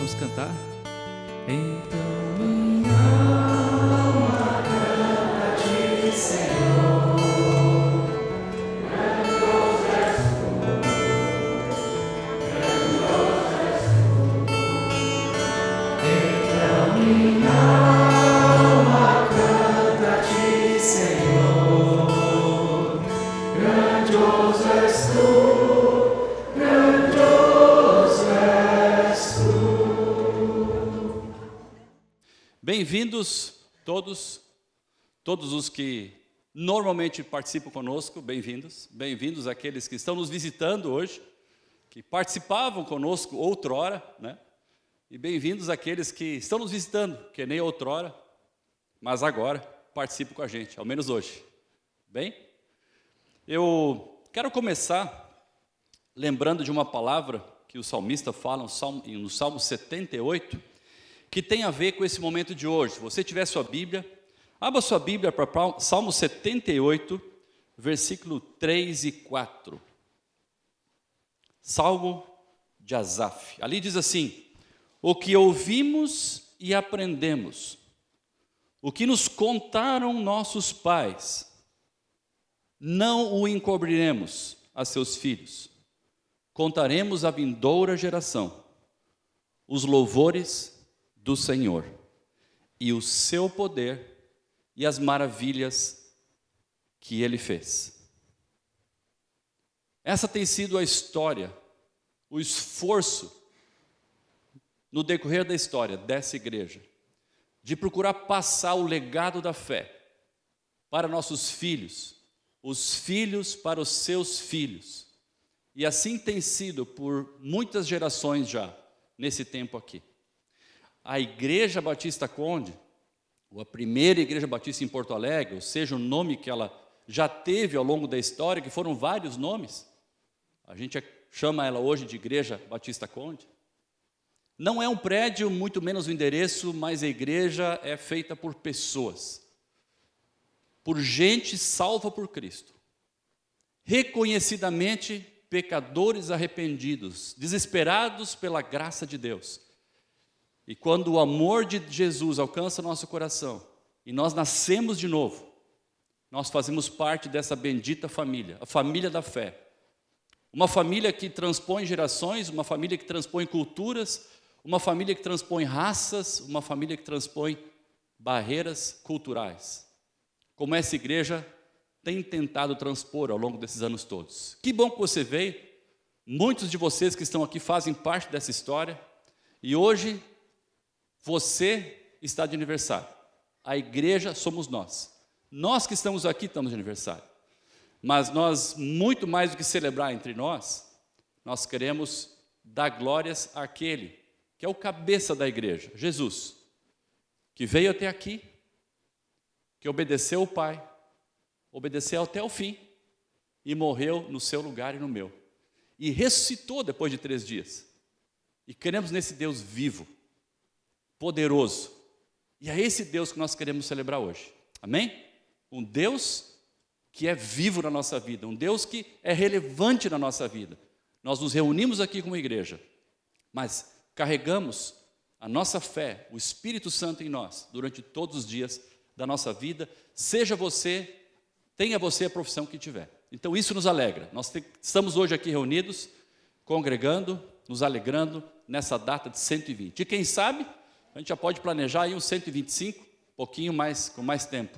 Vamos cantar? Então Minha alma canta a ti, Senhor. Grandioso és tu, grandioso és tu. Então minha alma canta a ti, Senhor. Grandioso és tu, grandioso és tu. Bem-vindos todos os que normalmente participam conosco, bem-vindos. Bem-vindos àqueles que estão nos visitando hoje, que participavam conosco outrora, né? E bem-vindos àqueles que estão nos visitando, que nem outrora, mas agora participam com a gente, ao menos hoje. Bem? Eu quero começar lembrando de uma palavra que o salmista fala no Salmo 78, que tem a ver com esse momento de hoje. Se você tiver sua Bíblia, abra sua Bíblia para Salmo 78, versículo 3 e 4. Salmo de Asaf. Ali diz assim: o que ouvimos e aprendemos, o que nos contaram nossos pais, não o encobriremos a seus filhos. Contaremos à vindoura geração os louvores do Senhor, e o seu poder e as maravilhas que Ele fez. Essa tem sido a história, o esforço no decorrer da história dessa igreja, de procurar passar o legado da fé para nossos filhos, os filhos para os seus filhos. E assim tem sido por muitas gerações já, nesse tempo aqui. A Igreja Batista Conde, ou a primeira Igreja Batista em Porto Alegre, ou seja, o nome que ela já teve ao longo da história, que foram vários nomes, a gente chama ela hoje de Igreja Batista Conde, não é um prédio, muito menos o endereço, mas a igreja é feita por pessoas, por gente salva por Cristo, reconhecidamente pecadores arrependidos, desesperados pela graça de Deus. E quando o amor de Jesus alcança nosso coração, e nós nascemos de novo, nós fazemos parte dessa bendita família, a família da fé. Uma família que transpõe gerações, uma família que transpõe culturas, uma família que transpõe raças, uma família que transpõe barreiras culturais. Como essa igreja tem tentado transpor ao longo desses anos todos. Que bom que você veio. Muitos de vocês que estão aqui fazem parte dessa história. E hoje você está de aniversário. A igreja somos nós. Nós que estamos aqui estamos de aniversário. Mas nós, muito mais do que celebrar entre nós, nós queremos dar glórias àquele que é o cabeça da igreja, Jesus, que veio até aqui, que obedeceu o Pai, obedeceu até o fim e morreu no seu lugar e no meu. E ressuscitou depois de 3 dias. E queremos nesse Deus vivo, poderoso. E é esse Deus que nós queremos celebrar hoje. Amém? Um Deus que é vivo na nossa vida, um Deus que é relevante na nossa vida. Nós nos reunimos aqui como igreja, mas carregamos a nossa fé, o Espírito Santo em nós, durante todos os dias da nossa vida, tenha você a profissão que tiver. Então isso nos alegra. Nós estamos hoje aqui reunidos, congregando, nos alegrando nessa data de 120. E quem sabe, a gente já pode planejar aí uns 125, um pouquinho mais, com mais tempo.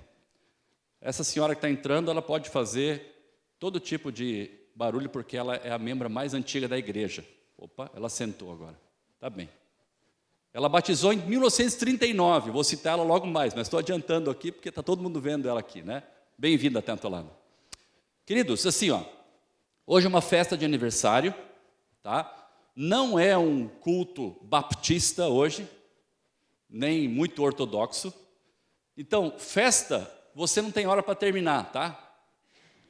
Essa senhora que está entrando, ela pode fazer todo tipo de barulho, porque ela é a membra mais antiga da igreja. Opa, ela sentou agora. Tá bem. Ela batizou em 1939, vou citar ela logo mais, mas estou adiantando aqui, porque está todo mundo vendo ela aqui, né? Bem-vinda, Tantolano. Queridos, assim, ó, hoje é uma festa de aniversário, tá? Não é um culto baptista hoje, nem muito ortodoxo. Então, festa, você não tem hora para terminar, tá?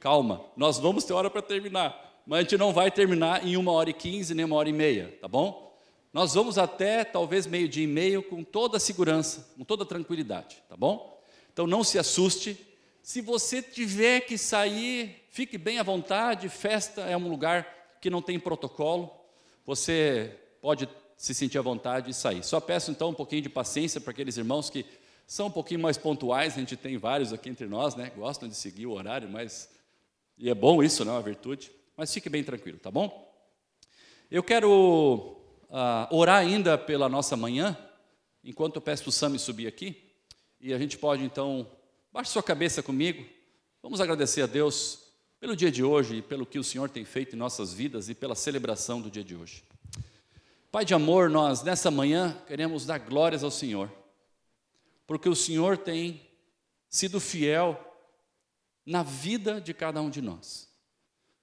Calma, nós vamos ter hora para terminar, mas a gente não vai terminar em 1h15, nem 1h30, tá bom? Nós vamos até, talvez, 12h30, com toda a segurança, com toda a tranquilidade, tá bom? Então, não se assuste. Se você tiver que sair, fique bem à vontade. Festa é um lugar que não tem protocolo. Você pode se sentir à vontade e sair. Só peço então um pouquinho de paciência para aqueles irmãos que são um pouquinho mais pontuais, a gente tem vários aqui entre nós, né? Gostam de seguir o horário, e é bom isso, não é uma virtude, mas fique bem tranquilo, tá bom? Eu quero orar ainda pela nossa manhã, enquanto eu peço para o Sami subir aqui, e a gente pode então, baixe sua cabeça comigo, vamos agradecer a Deus pelo dia de hoje e pelo que o Senhor tem feito em nossas vidas e pela celebração do dia de hoje. Pai de amor, nós nessa manhã queremos dar glórias ao Senhor, porque o Senhor tem sido fiel na vida de cada um de nós.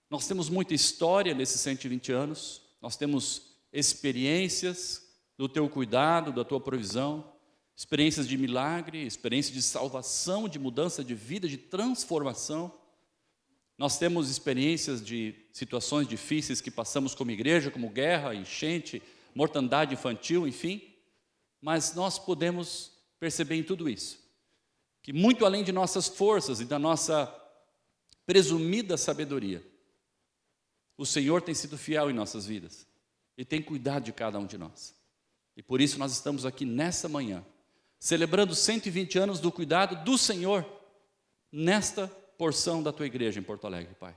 Nós temos muita história nesses 120 anos, nós temos experiências do teu cuidado, da tua provisão, experiências de milagre, experiências de salvação, de mudança de vida, de transformação. Nós temos experiências de situações difíceis que passamos como igreja, como guerra, enchente, mortandade infantil, enfim. Mas nós podemos perceber em tudo isso, que muito além de nossas forças e da nossa presumida sabedoria, o Senhor tem sido fiel em nossas vidas e tem cuidado de cada um de nós. E por isso nós estamos aqui nessa manhã, celebrando 120 anos do cuidado do Senhor nesta porção da tua igreja em Porto Alegre, Pai.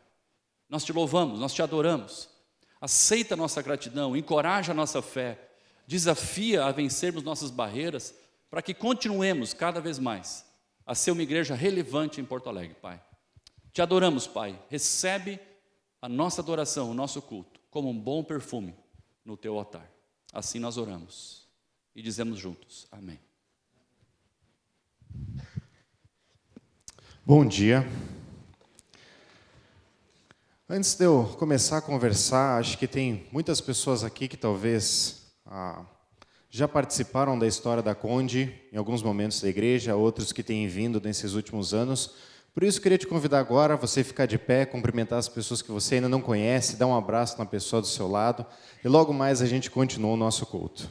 Nós te louvamos, nós te adoramos. Aceita a nossa gratidão, encoraja a nossa fé, desafia a vencermos nossas barreiras, para que continuemos cada vez mais a ser uma igreja relevante em Porto Alegre, Pai. Te adoramos, Pai. Recebe a nossa adoração, o nosso culto, como um bom perfume no teu altar. Assim nós oramos e dizemos juntos, amém. Bom dia. Antes de eu começar a conversar, acho que tem muitas pessoas aqui que talvez já participaram da história da Conde, em alguns momentos da igreja, outros que têm vindo nesses últimos anos. Por isso, queria te convidar agora a você ficar de pé, cumprimentar as pessoas que você ainda não conhece, dar um abraço na pessoa do seu lado, e logo mais a gente continua o nosso culto.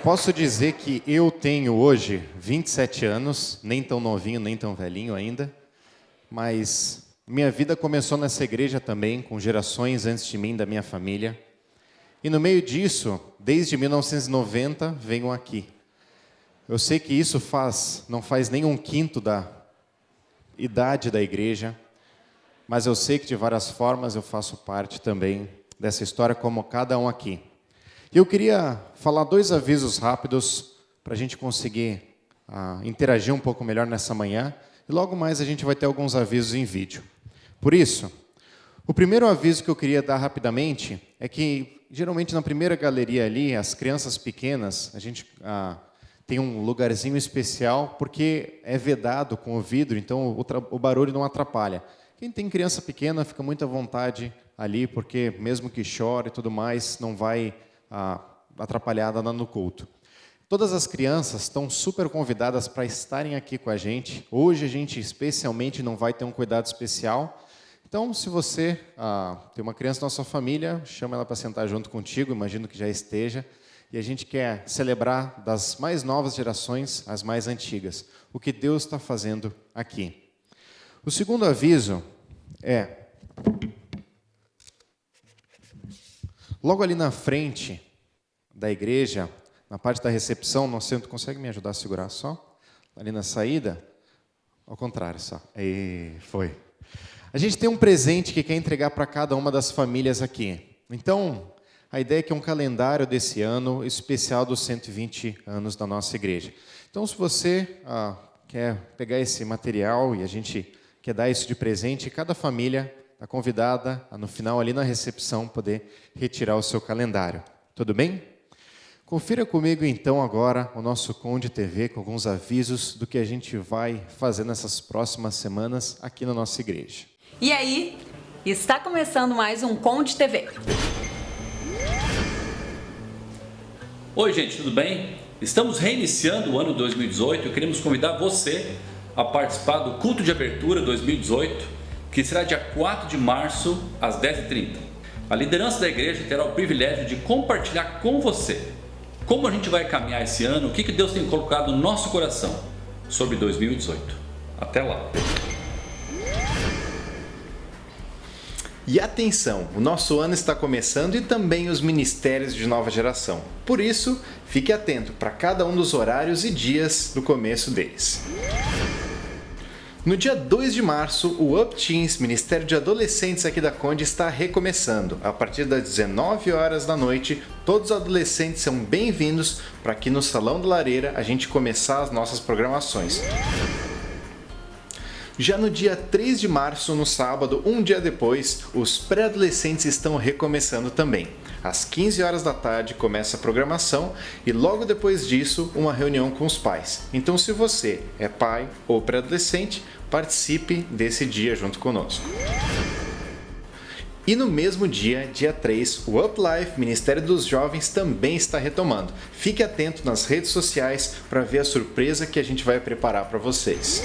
Posso dizer que eu tenho hoje 27 anos, nem tão novinho, nem tão velhinho ainda, mas minha vida começou nessa igreja também, com gerações antes de mim, da minha família. E no meio disso, desde 1990, venho aqui. Eu sei que isso não faz nem um quinto da idade da igreja, mas eu sei que de várias formas eu faço parte também dessa história, como cada um aqui. E eu queria falar 2 avisos rápidos para a gente conseguir interagir um pouco melhor nessa manhã. E logo mais a gente vai ter alguns avisos em vídeo. Por isso, o primeiro aviso que eu queria dar rapidamente é que, geralmente na primeira galeria ali, as crianças pequenas, a gente tem um lugarzinho especial, porque é vedado com o vidro, então o barulho não atrapalha. Quem tem criança pequena fica muito à vontade ali, porque mesmo que chore e tudo mais, não vai atrapalhada no culto. Todas as crianças estão super convidadas para estarem aqui com a gente. Hoje a gente especialmente não vai ter um cuidado especial. Então, se você tem uma criança na sua família, chama ela para sentar junto contigo, imagino que já esteja. E a gente quer celebrar das mais novas gerações às mais antigas, o que Deus está fazendo aqui. O segundo aviso é: logo ali na frente da igreja, na parte da recepção, no centro, consegue me ajudar a segurar só? Ali na saída? Ao contrário, só. Aí, foi. A gente tem um presente que quer entregar para cada uma das famílias aqui. Então, a ideia é que é um calendário desse ano especial dos 120 anos da nossa igreja. Então, se você quer pegar esse material e a gente quer dar isso de presente, cada família está convidada a, no final, ali na recepção, poder retirar o seu calendário. Tudo bem? Confira comigo então agora o nosso Conde TV com alguns avisos do que a gente vai fazer nessas próximas semanas aqui na nossa igreja. E aí, está começando mais um Conde TV. Oi, gente, tudo bem? Estamos reiniciando o ano 2018 e queremos convidar você a participar do culto de abertura 2018, que será dia 4 de março, às 10h30. A liderança da igreja terá o privilégio de compartilhar com você como a gente vai caminhar esse ano, o que Deus tem colocado no nosso coração sobre 2018. Até lá! E atenção, o nosso ano está começando e também os ministérios de nova geração. Por isso, fique atento para cada um dos horários e dias do começo deles. No dia 2 de março, o Up Teens, Ministério de Adolescentes aqui da Conde, está recomeçando. A partir das 19 horas da noite, todos os adolescentes são bem-vindos para aqui no Salão da Lareira a gente começar as nossas programações. Já no dia 3 de março, no sábado, um dia depois, os pré-adolescentes estão recomeçando também. Às 15 horas da tarde começa a programação e logo depois disso, uma reunião com os pais. Então, se você é pai ou pré-adolescente, participe desse dia junto conosco. E no mesmo dia, dia 3, o Up Life, Ministério dos Jovens, também está retomando. Fique atento nas redes sociais para ver a surpresa que a gente vai preparar para vocês.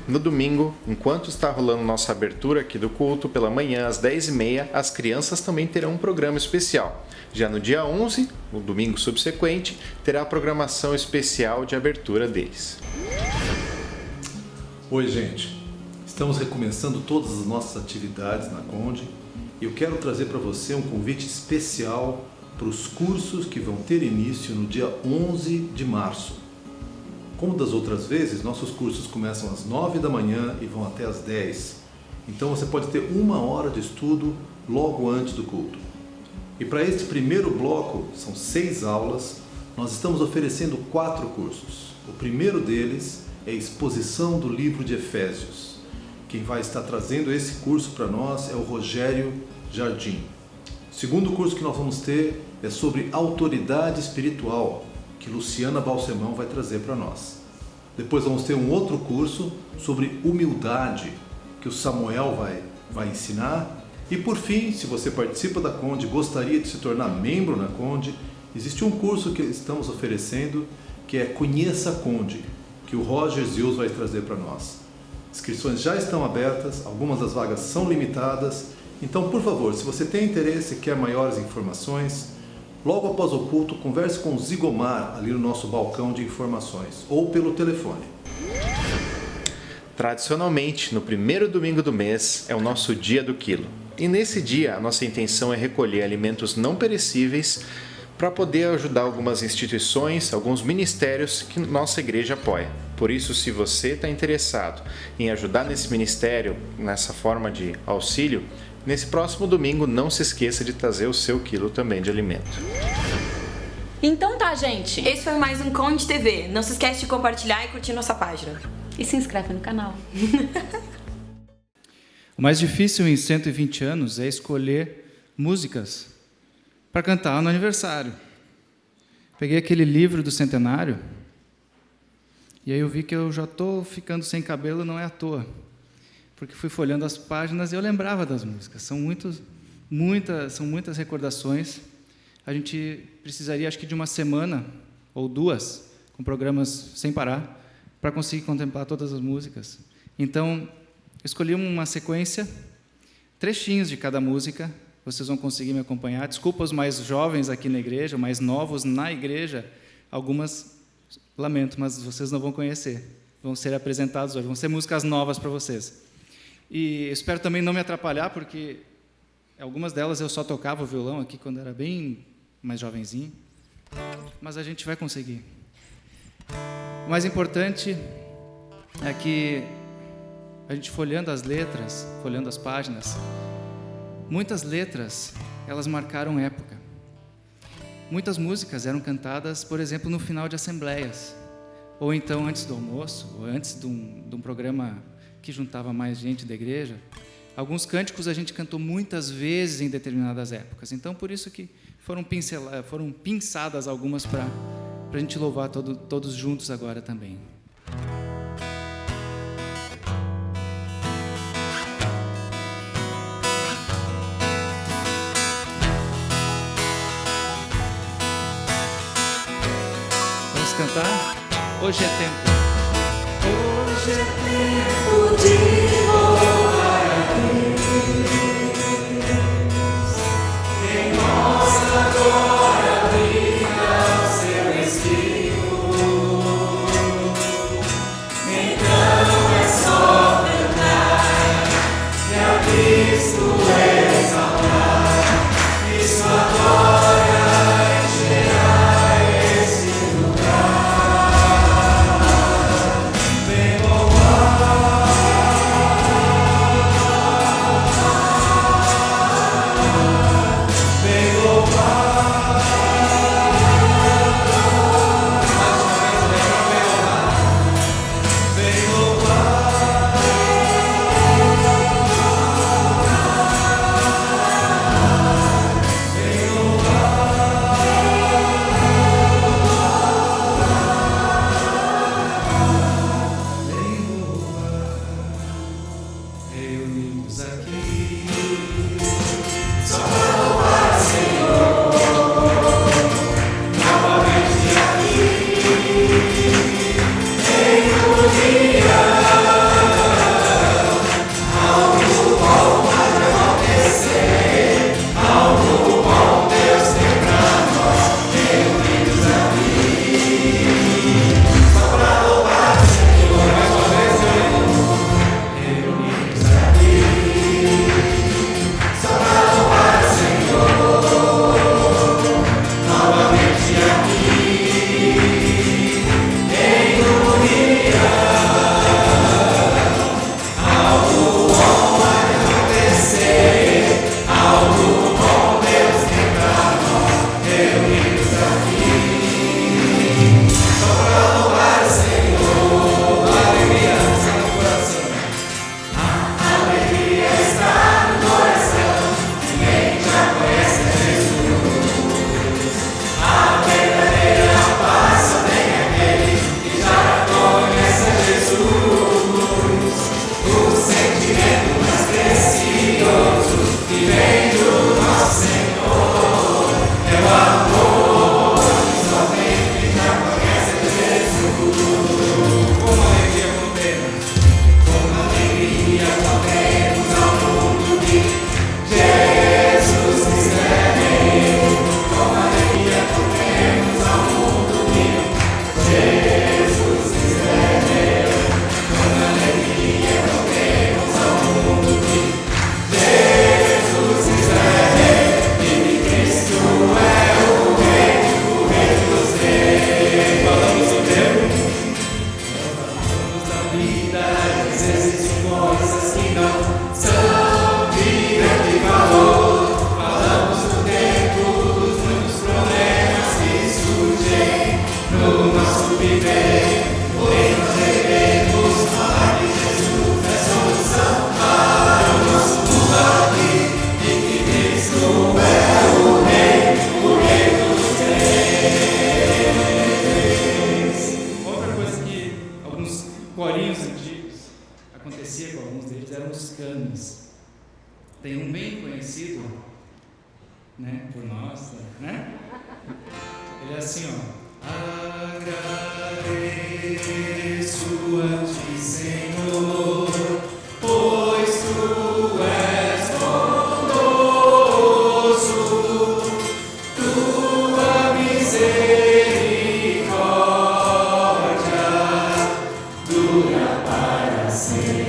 No domingo, enquanto está rolando nossa abertura aqui do culto, pela manhã às 10h30, as crianças também terão um programa especial. Já no dia 11, no domingo subsequente, terá a programação especial de abertura deles. Oi, gente. Estamos recomeçando todas as nossas atividades na Conde e eu quero trazer para você um convite especial para os cursos que vão ter início no dia 11 de março. Como das outras vezes, nossos cursos começam às 9 da manhã e vão até às 10. Então você pode ter 1 hora de estudo logo antes do culto. E para este primeiro bloco, são 6 aulas, nós estamos oferecendo 4 cursos. O primeiro deles é a exposição do livro de Efésios. Quem vai estar trazendo esse curso para nós é o Rogério Jardim. O segundo curso que nós vamos ter é sobre autoridade espiritual, que Luciana Balsemão vai trazer para nós. Depois vamos ter um outro curso sobre humildade, que o Samuel vai ensinar. E por fim, se você participa da Conde e gostaria de se tornar membro na Conde, existe um curso que estamos oferecendo, que é Conheça a Conde, que o Roger Zils vai trazer para nós. Inscrições já estão abertas, algumas das vagas são limitadas, então por favor, se você tem interesse e quer maiores informações, logo após o culto, converse com o Zigomar ali no nosso balcão de informações ou pelo telefone. Tradicionalmente, no primeiro domingo do mês é o nosso Dia do Quilo. E nesse dia, a nossa intenção é recolher alimentos não perecíveis para poder ajudar algumas instituições, alguns ministérios que nossa igreja apoia. Por isso, se você está interessado em ajudar nesse ministério, nessa forma de auxílio, nesse próximo domingo, não se esqueça de trazer o seu quilo também de alimento. Então tá, gente. Esse foi mais um Conde TV. Não se esquece de compartilhar e curtir nossa página. E se inscreve no canal. O mais difícil em 120 anos é escolher músicas para cantar no aniversário. Peguei aquele livro do centenário e aí eu vi que eu já estou ficando sem cabelo, não é à toa. Porque fui folhando as páginas e eu lembrava das músicas. São muitas recordações. A gente precisaria, acho que, de uma semana ou 2, com programas sem parar, para conseguir contemplar todas as músicas. Então, escolhi uma sequência, trechinhos de cada música, vocês vão conseguir me acompanhar. Desculpa os mais jovens aqui na igreja, mais novos na igreja, algumas, lamento, mas vocês não vão conhecer. Vão ser apresentados hoje, vão ser músicas novas para vocês. E espero também não me atrapalhar, porque algumas delas eu só tocava o violão aqui quando era bem mais jovenzinho, mas a gente vai conseguir. O mais importante é que a gente folheando as letras, folheando as páginas, muitas letras, elas marcaram época. Muitas músicas eram cantadas, por exemplo, no final de assembleias, ou então antes do almoço, ou antes de um programa que juntava mais gente da igreja. Alguns cânticos a gente cantou muitas vezes em determinadas épocas. Então, por isso que foram pinçadas algumas para a gente louvar todos juntos agora também. Vamos cantar? Hoje é tempo. Hoje é tempo de louvar a Deus. Em nós agora brilha o seu Espírito. Então é só cantar e a Cristo exaltar e sua glória encherá esse lugar. Tem um bem conhecido, né, por nós, né? Ele é assim, ó. Agradeço a ti, Senhor, pois tu és bondoso, tua misericórdia dura para sempre.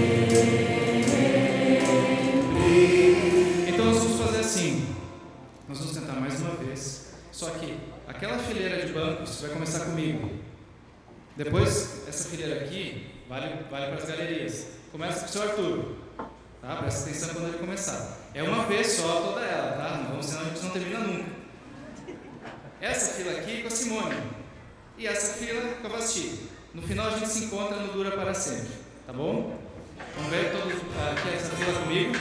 Então nós vamos fazer assim, nós vamos tentar mais uma vez, só que aquela fileira de bancos vai começar comigo. Depois, essa fileira aqui vale para as galerias. Começa com o seu Arthur, tá? Presta atenção quando ele começar. É uma vez só toda ela, tá? Não vamos, senão a gente não termina nunca. Essa fila aqui com a Simone e essa fila com a Vasti. No final a gente se encontra no Dura para Sempre, tá bom? Vamos ver todos aqui essa fila comigo.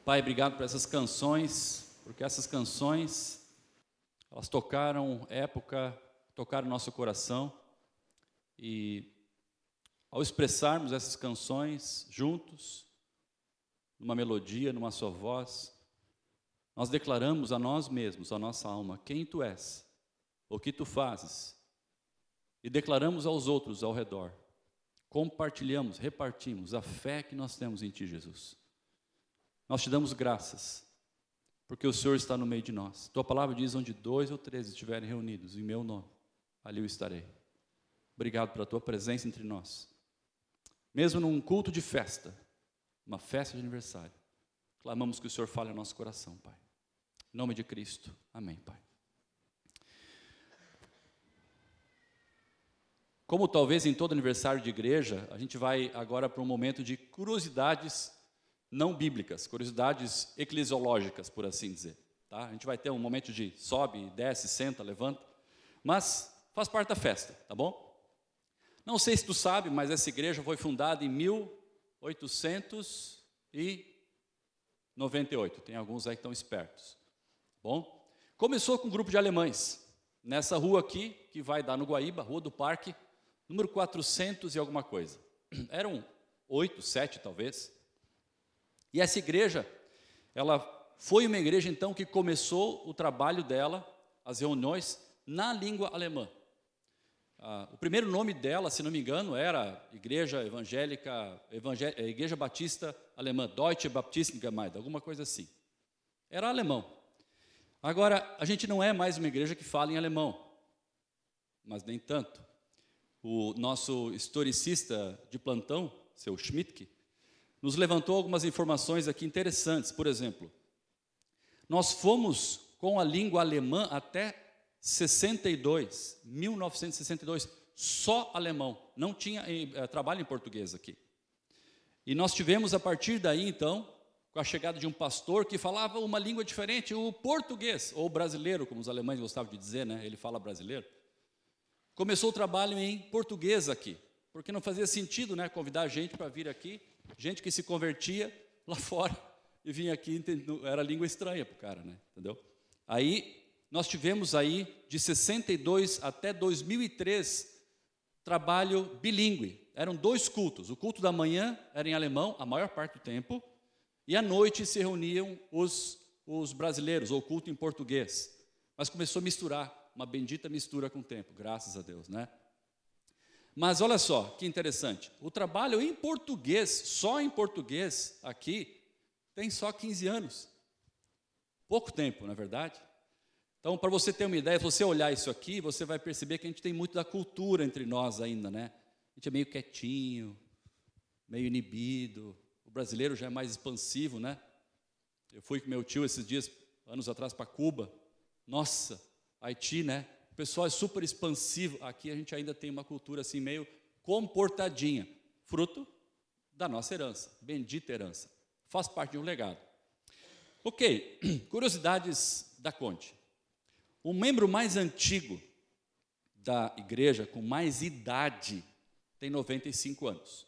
Pai, obrigado por essas canções, porque essas canções, elas tocaram época, tocaram nosso coração, e ao expressarmos essas canções juntos, numa melodia, numa só voz, nós declaramos a nós mesmos, a nossa alma, quem Tu és, o que Tu fazes, e declaramos aos outros ao redor, compartilhamos, repartimos a fé que nós temos em Ti, Jesus. Nós Te damos graças, porque o Senhor está no meio de nós. Tua palavra diz, onde 2 ou 3 estiverem reunidos em meu nome, ali eu estarei. Obrigado pela Tua presença entre nós. Mesmo num culto de festa, uma festa de aniversário, clamamos que o Senhor fale ao nosso coração, Pai. Em nome de Cristo, amém, Pai. Como talvez em todo aniversário de igreja, a gente vai agora para um momento de curiosidades não bíblicas, curiosidades eclesiológicas, por assim dizer. Tá? A gente vai ter um momento de sobe, desce, senta, levanta, mas faz parte da festa, tá bom? Não sei se tu sabe, mas essa igreja foi fundada em 1898, tem alguns aí que estão espertos. Bom, começou com um grupo de alemães, nessa rua aqui, que vai dar no Guaíba, Rua do Parque, número 400 e alguma coisa. Eram 8, 7 talvez. E essa igreja, ela foi uma igreja então que começou o trabalho dela, as reuniões, na língua alemã. O primeiro nome dela, se não me engano, era Igreja Evangélica, Igreja Batista Alemã, Deutsche Baptistengemeinde, alguma coisa assim. Era alemão. Agora, a gente não é mais uma igreja que fala em alemão, mas nem tanto. O nosso historicista de plantão, seu Schmidtke, nos levantou algumas informações aqui interessantes. Por exemplo, nós fomos com a língua alemã até 1962, só alemão, não tinha trabalho em português aqui. E nós tivemos a partir daí então, com a chegada de um pastor que falava uma língua diferente, o português, ou brasileiro, como os alemães gostavam de dizer, né? Ele fala brasileiro. Começou o trabalho em português aqui, porque não fazia sentido, né, convidar a gente para vir aqui Gente que se convertia lá fora e vinha aqui, era língua estranha para o cara, né? Entendeu? Aí, nós tivemos aí, de 62 até 2003, trabalho bilíngue. Eram 2 cultos. O culto da manhã era em alemão, a maior parte do tempo, e à noite se reuniam os brasileiros, ou culto em português. Mas começou a misturar, uma bendita mistura com o tempo, graças a Deus, né? Mas olha só, que interessante. O trabalho em português, só em português, aqui, tem só 15 anos. Pouco tempo, não é verdade? Então, para você ter uma ideia, se você olhar isso aqui, você vai perceber que a gente tem muito da cultura entre nós ainda, né? A gente é meio quietinho, meio inibido. O brasileiro já é mais expansivo, né? Eu fui com meu tio esses dias, anos atrás, para Cuba. Nossa, Haiti, né? O pessoal é super expansivo. Aqui a gente ainda tem uma cultura assim meio comportadinha, fruto da nossa herança, bendita herança. Faz parte de um legado. Ok, curiosidades da Conte. O membro mais antigo da igreja, com mais idade, tem 95 anos.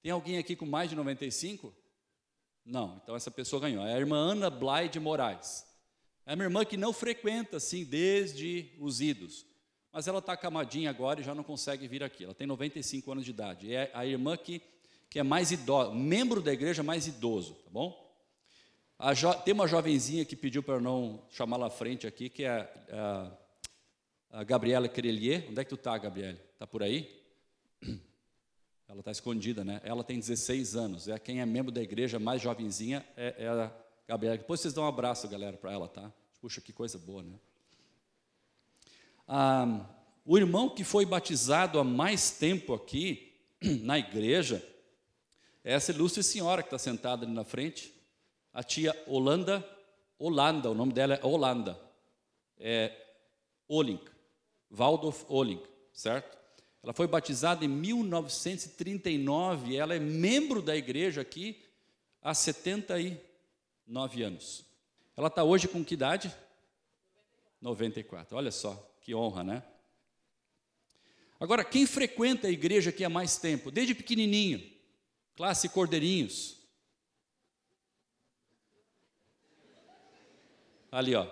Tem alguém aqui com mais de 95? Não, então essa pessoa ganhou. É a irmã Ana Blyde Moraes. É uma irmã que não frequenta, assim, desde os idos. Mas ela está acamadinha agora e já não consegue vir aqui. Ela tem 95 anos de idade. É a irmã que é mais idosa, membro da igreja mais idoso, tá bom? Tem uma jovenzinha que pediu para eu não chamá-la à frente aqui, que é a Gabriela Crelier. Onde é que tu está, Gabriela? Está por aí? Ela está escondida, né? Ela tem 16 anos. Quem é membro da igreja mais jovenzinha é a Gabriela. Depois vocês dão um abraço, galera, para ela, tá? Puxa, que coisa boa, né? O irmão que foi batizado há mais tempo aqui na igreja é essa ilustre senhora que está sentada ali na frente, a tia Holanda, o nome dela é Holanda, Olink, Waldorf Olink, certo? Ela foi batizada em 1939, ela é membro da igreja aqui há 79 anos. Ela está hoje com que idade? 94, olha só, que honra, né? Agora, quem frequenta a igreja aqui há mais tempo? Desde pequenininho, classe Cordeirinhos. Ali, ó.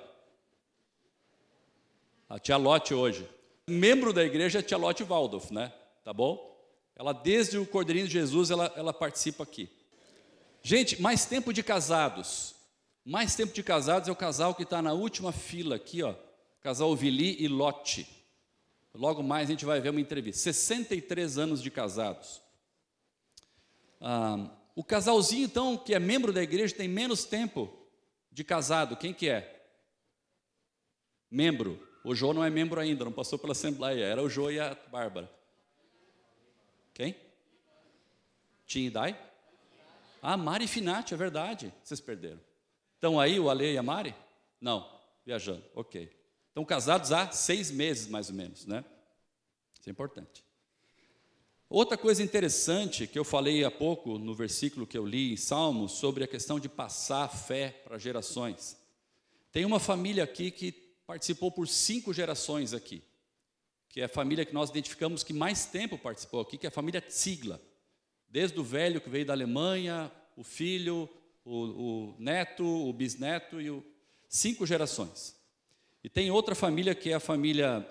A tia Lotte hoje. Membro da igreja é a tia Lotte Waldorf, né? Tá bom? Ela, desde o Cordeirinho de Jesus, ela participa aqui. Gente, mais tempo de casados. Mais tempo de casados é o casal que está na última fila aqui, ó. Casal Vili e Lotte. Logo mais a gente vai ver uma entrevista. 63 anos de casados. O casalzinho, então, que é membro da igreja, tem menos tempo de casado. Quem que é? Membro. O Jô não é membro ainda, não passou pela Assembleia. Era o Jô e a Bárbara. Quem? Tim e Dai? Mari Finati, é verdade. Vocês perderam. Estão aí o Ale e a Mari? Não, viajando, ok. Estão casados há 6 meses, mais ou menos, né? Isso é importante. Outra coisa interessante que eu falei há pouco, no versículo que eu li em Salmos, sobre a questão de passar a fé para gerações. Tem uma família aqui que participou por 5 gerações aqui, que é a família que nós identificamos que mais tempo participou aqui, que é a família Ziegler. Desde o velho que veio da Alemanha, o filho, o neto, o bisneto e 5 gerações. E tem outra família que é a família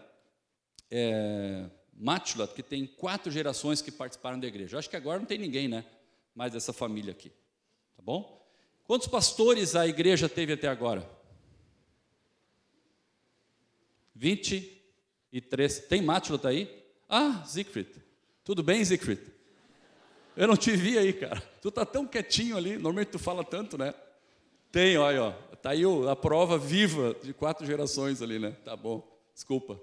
Matula, que tem 4 gerações que participaram da igreja. Eu acho que agora não tem ninguém, né? Mais dessa família aqui. Tá bom? Quantos pastores a igreja teve até agora? 23. Tem Matula, tá aí? Siegfried. Tudo bem, Siegfried? Eu não te vi aí, cara. Tu tá tão quietinho ali. Normalmente tu fala tanto, né? Tem, olha, ó. Tá aí a prova viva de 4 gerações ali, né? Tá bom. Desculpa.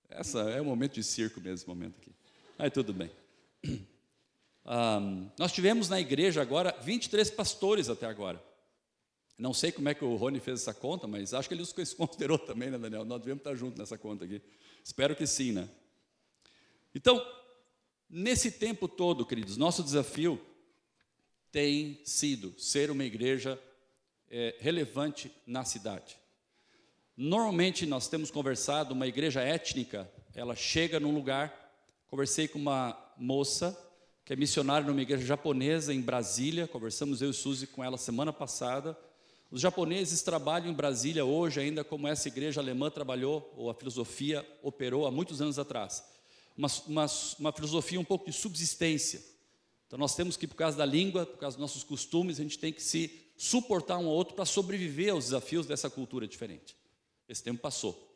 Essa é um momento de circo mesmo, esse momento aqui. Aí tudo bem. Nós tivemos na igreja agora 23 pastores até agora. Não sei como é que o Rony fez essa conta, mas acho que ele se considerou também, né, Daniel? Nós devemos estar juntos nessa conta aqui. Espero que sim, né? Então, nesse tempo todo, queridos, nosso desafio tem sido ser uma igreja relevante na cidade. Normalmente nós temos conversado, uma igreja étnica, ela chega num lugar, conversei com uma moça, que é missionária numa igreja japonesa em Brasília. Conversamos eu e Suzy com ela semana passada. Os japoneses trabalham em Brasília hoje ainda como essa igreja alemã trabalhou, ou a filosofia operou há muitos anos atrás. Uma filosofia um pouco de subsistência. Então nós temos que, por causa da língua, por causa dos nossos costumes, a gente tem que se suportar um ao outro para sobreviver aos desafios dessa cultura diferente. Esse tempo passou.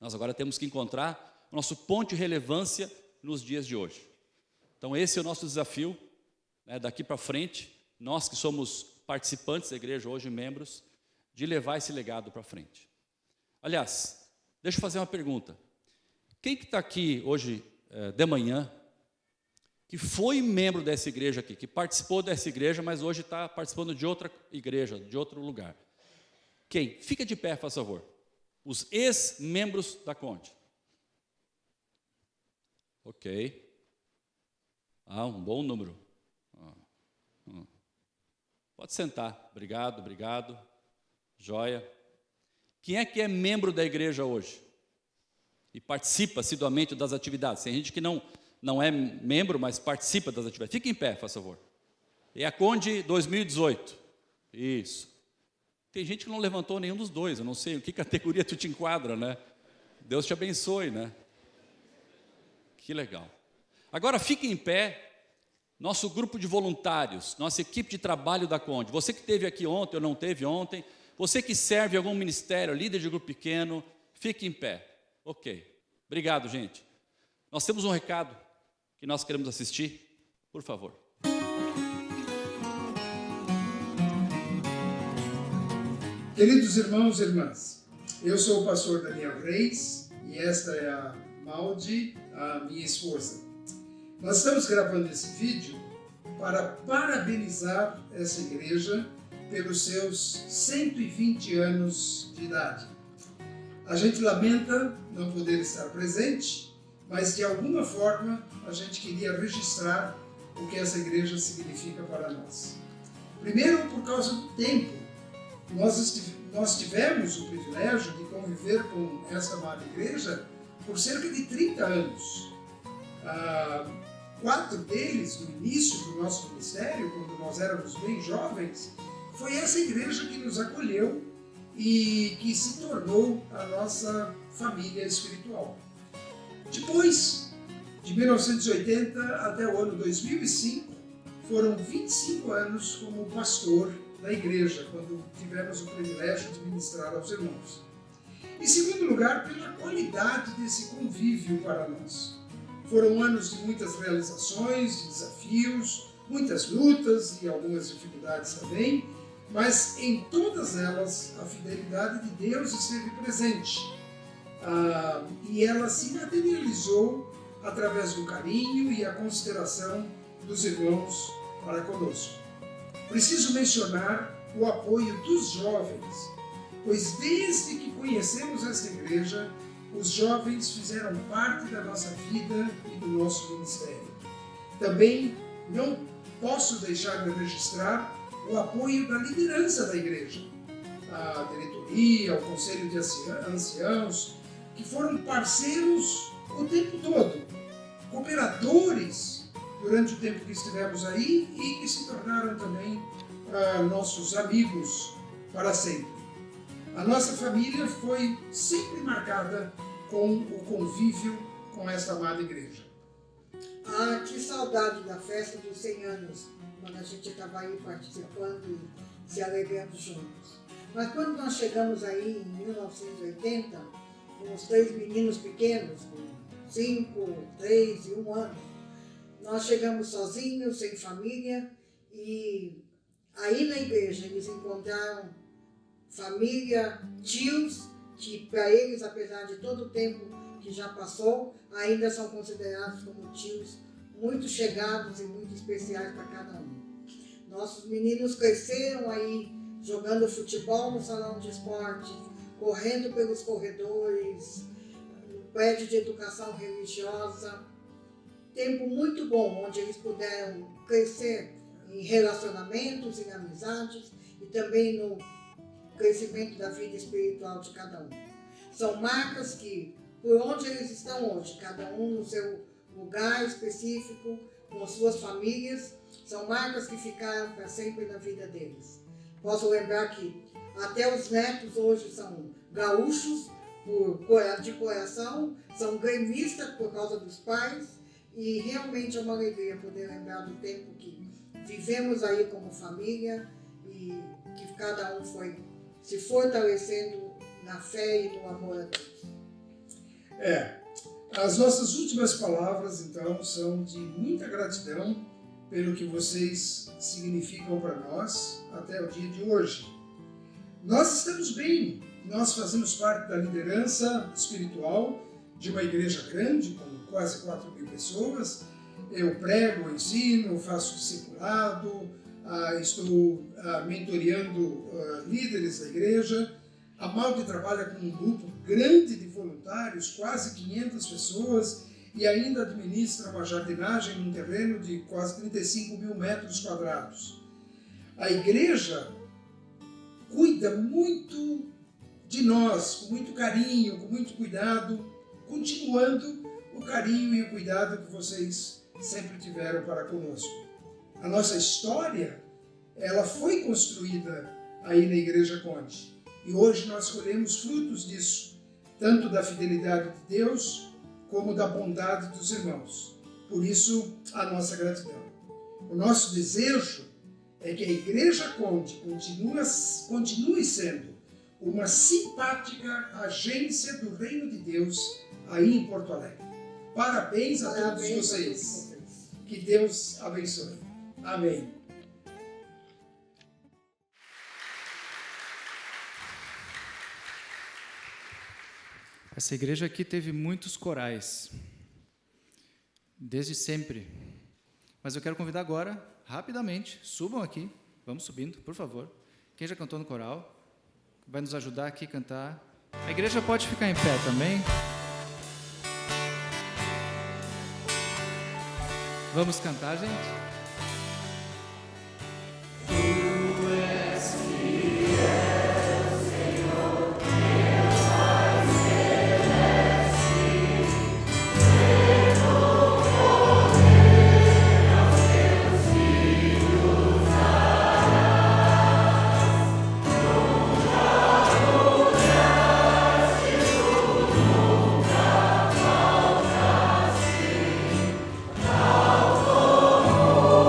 Nós agora temos que encontrar o nosso ponto de relevância nos dias de hoje. Então esse é o nosso desafio, né, daqui para frente, nós que somos participantes da igreja hoje, membros, de levar esse legado para frente. Aliás, deixa eu fazer uma pergunta. Quem que está aqui hoje de manhã, que foi membro dessa igreja aqui, que participou dessa igreja, mas hoje está participando de outra igreja, de outro lugar? Quem? Fica de pé, faz favor. Os ex-membros da Conde. Ok. Um bom número. Pode sentar. Obrigado, obrigado. Joia. Quem é que é membro da igreja hoje? E participa assiduamente das atividades? Tem gente que não é membro, mas participa das atividades. Fique em pé, faz favor. É a Conde 2018. Isso. Tem gente que não levantou nenhum dos dois. Eu não sei em que categoria tu te enquadra, né? Deus te abençoe, né? Que legal. Agora fique em pé. Nosso grupo de voluntários, nossa equipe de trabalho da Conde. Você que esteve aqui ontem ou não esteve ontem, você que serve em algum ministério, líder de grupo pequeno, fique em pé. Ok. Obrigado, gente. Nós temos um recado que nós queremos assistir. Por favor. Queridos irmãos e irmãs, eu sou o pastor Daniel Reis e esta é a Maldi, a minha esposa. Nós estamos gravando esse vídeo para parabenizar essa igreja pelos seus 120 anos de idade. A gente lamenta não poder estar presente, mas de alguma forma a gente queria registrar o que essa igreja significa para nós. Primeiro, por causa do tempo. Nós tivemos o privilégio de conviver com esta amada igreja por cerca de 30 anos. 4 deles, no início do nosso ministério, quando nós éramos bem jovens, foi essa igreja que nos acolheu e que se tornou a nossa família espiritual. Depois, de 1980 até o ano 2005, foram 25 anos como pastor da igreja, quando tivemos o privilégio de ministrar aos irmãos. Em segundo lugar, pela qualidade desse convívio para nós. Foram anos de muitas realizações, de desafios, muitas lutas e algumas dificuldades também, mas em todas elas a fidelidade de Deus esteve presente. E ela se materializou através do carinho e a consideração dos irmãos para conosco. Preciso mencionar o apoio dos jovens, pois desde que conhecemos esta igreja, os jovens fizeram parte da nossa vida e do nosso ministério. Também não posso deixar de registrar o apoio da liderança da igreja, a diretoria, o conselho de anciãos, que foram parceiros o tempo todo, cooperadores durante o tempo que estivemos aí e que se tornaram também nossos amigos para sempre. A nossa família foi sempre marcada com o convívio com esta amada igreja. Que saudade da festa dos 100 anos, quando a gente estava aí participando e se alegrando juntos. Mas quando nós chegamos aí em 1980, com os 3 meninos pequenos, com 5, 3 e 1 ano, nós chegamos sozinhos, sem família, e aí na igreja eles encontraram família, tios, que para eles, apesar de todo o tempo que já passou, ainda são considerados como tios muito chegados e muito especiais para cada um. Nossos meninos cresceram aí jogando futebol no salão de esportes, correndo pelos corredores, no prédio de educação religiosa. Tempo muito bom, onde eles puderam crescer em relacionamentos, em amizades e também no crescimento da vida espiritual de cada um. São marcas que, por onde eles estão hoje, cada um no seu lugar específico, com suas famílias, são marcas que ficaram para sempre na vida deles. Posso lembrar que até os netos hoje são gaúchos de coração, são gremistas por causa dos pais, e realmente é uma alegria poder lembrar do tempo que vivemos aí como família e que cada um foi se fortalecendo na fé e no amor a Deus. As nossas últimas palavras, então, são de muita gratidão pelo que vocês significam para nós até o dia de hoje. Nós estamos bem, nós fazemos parte da liderança espiritual de uma igreja grande, com quase 4.000 pessoas. Eu prego, ensino, faço discipulado, estou mentoreando líderes da igreja. A Malde trabalha com um grupo grande de voluntários, quase 500 pessoas, e ainda administra uma jardinagem num terreno de quase 35.000 metros quadrados. A igreja cuida muito de nós, com muito carinho, com muito cuidado, continuando o carinho e o cuidado que vocês sempre tiveram para conosco. A nossa história, ela foi construída aí na Igreja Conde. E hoje nós colhemos frutos disso, tanto da fidelidade de Deus, como da bondade dos irmãos. Por isso, a nossa gratidão. O nosso desejo é que a Igreja Conde continue sendo uma simpática agência do Reino de Deus aí em Porto Alegre. Parabéns a todos vocês. Que Deus abençoe. Amém. Essa igreja aqui teve muitos corais, desde sempre. Mas eu quero convidar agora, rapidamente, subam aqui, vamos subindo, por favor. Quem já cantou no coral, vai nos ajudar aqui a cantar. A igreja pode ficar em pé também. Vamos cantar, gente? Oh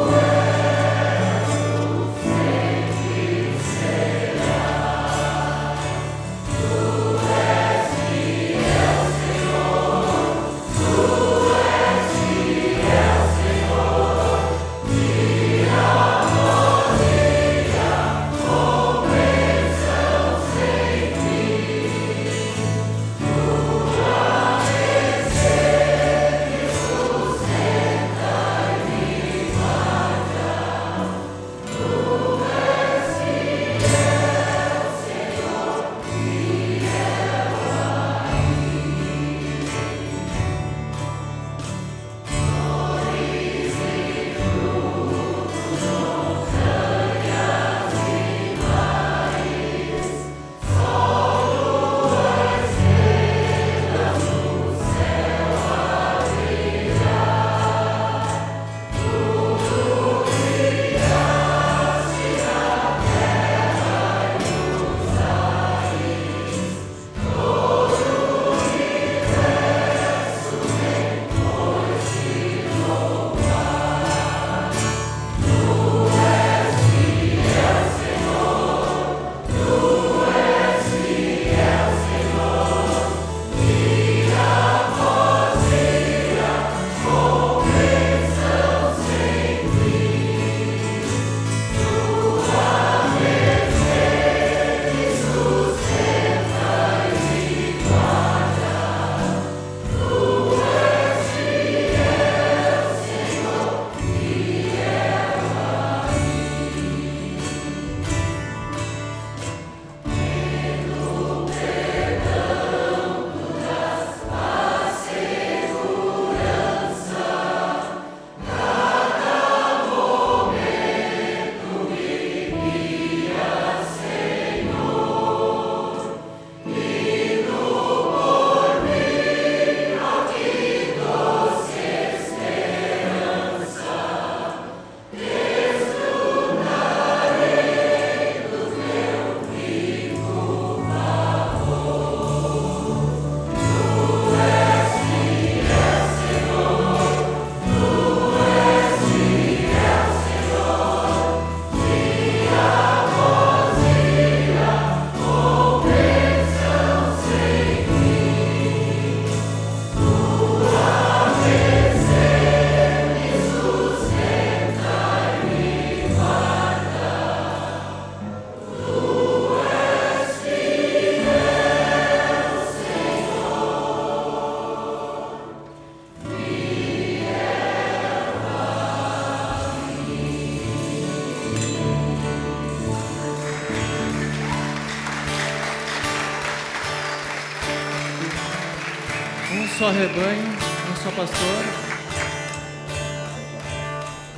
só rebanho, um só pastor.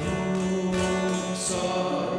Um só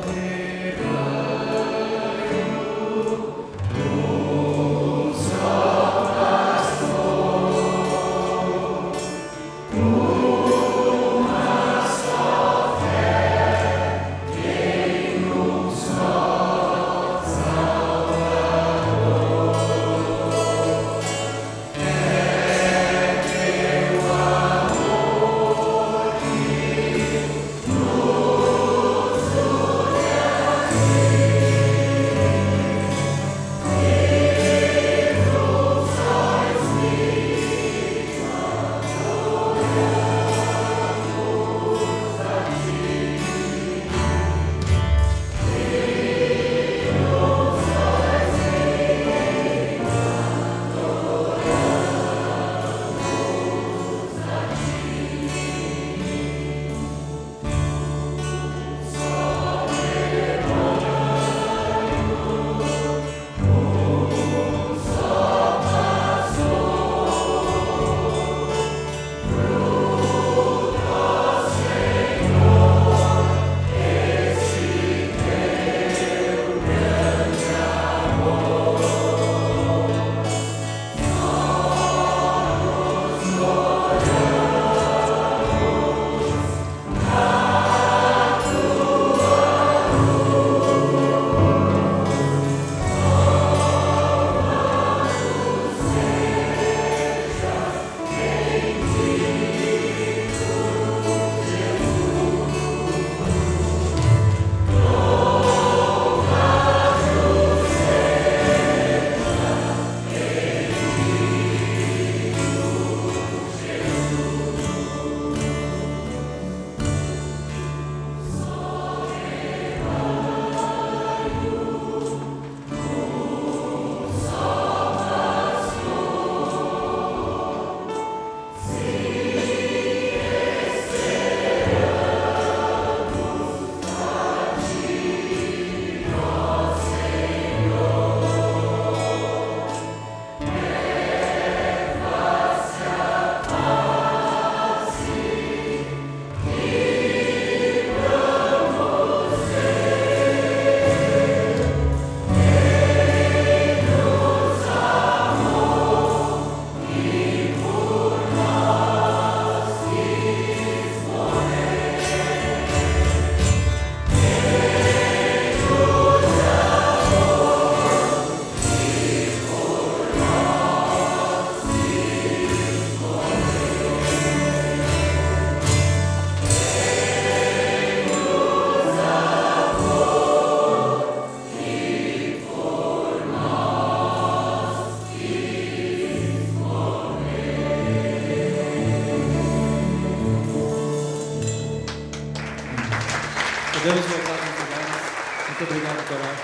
Podemos voltar para os lugares. Muito obrigado, coral.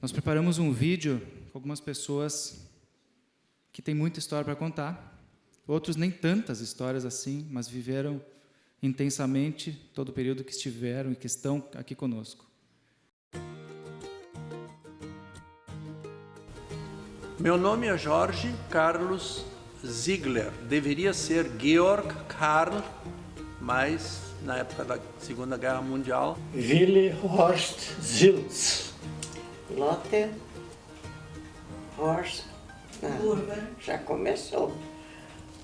Nós preparamos um vídeo com algumas pessoas que têm muita história para contar. Outros nem tantas histórias assim, mas viveram intensamente todo o período que estiveram e que estão aqui conosco. Meu nome é Jorge Carlos Ziegler. Deveria ser Georg Karl, mas na época da Segunda Guerra Mundial. Willi Horst Zilz. Lotte Horst. Já começou.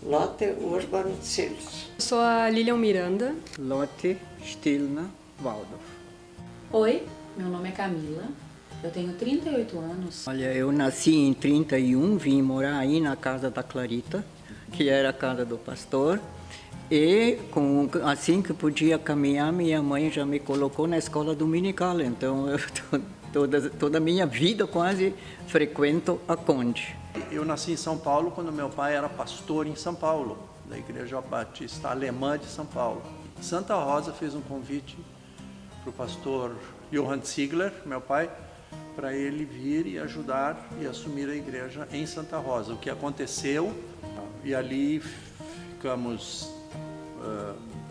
Lotte Urban Zilz. Sou a Lilian Miranda. Lotte Stilna Waldorf. Oi, meu nome é Camila. Eu tenho 38 anos. Olha, eu nasci em 31, vim morar aí na casa da Clarita, que era a casa do pastor. E assim que podia caminhar, minha mãe já me colocou na escola dominical. Então, eu toda a minha vida quase frequento a Conde. Eu nasci em São Paulo quando meu pai era pastor em São Paulo, da Igreja Batista Alemã de São Paulo. Santa Rosa fez um convite para o pastor Johann Ziegler, meu pai, para ele vir e ajudar e assumir a igreja em Santa Rosa. O que aconteceu, e ali ficamos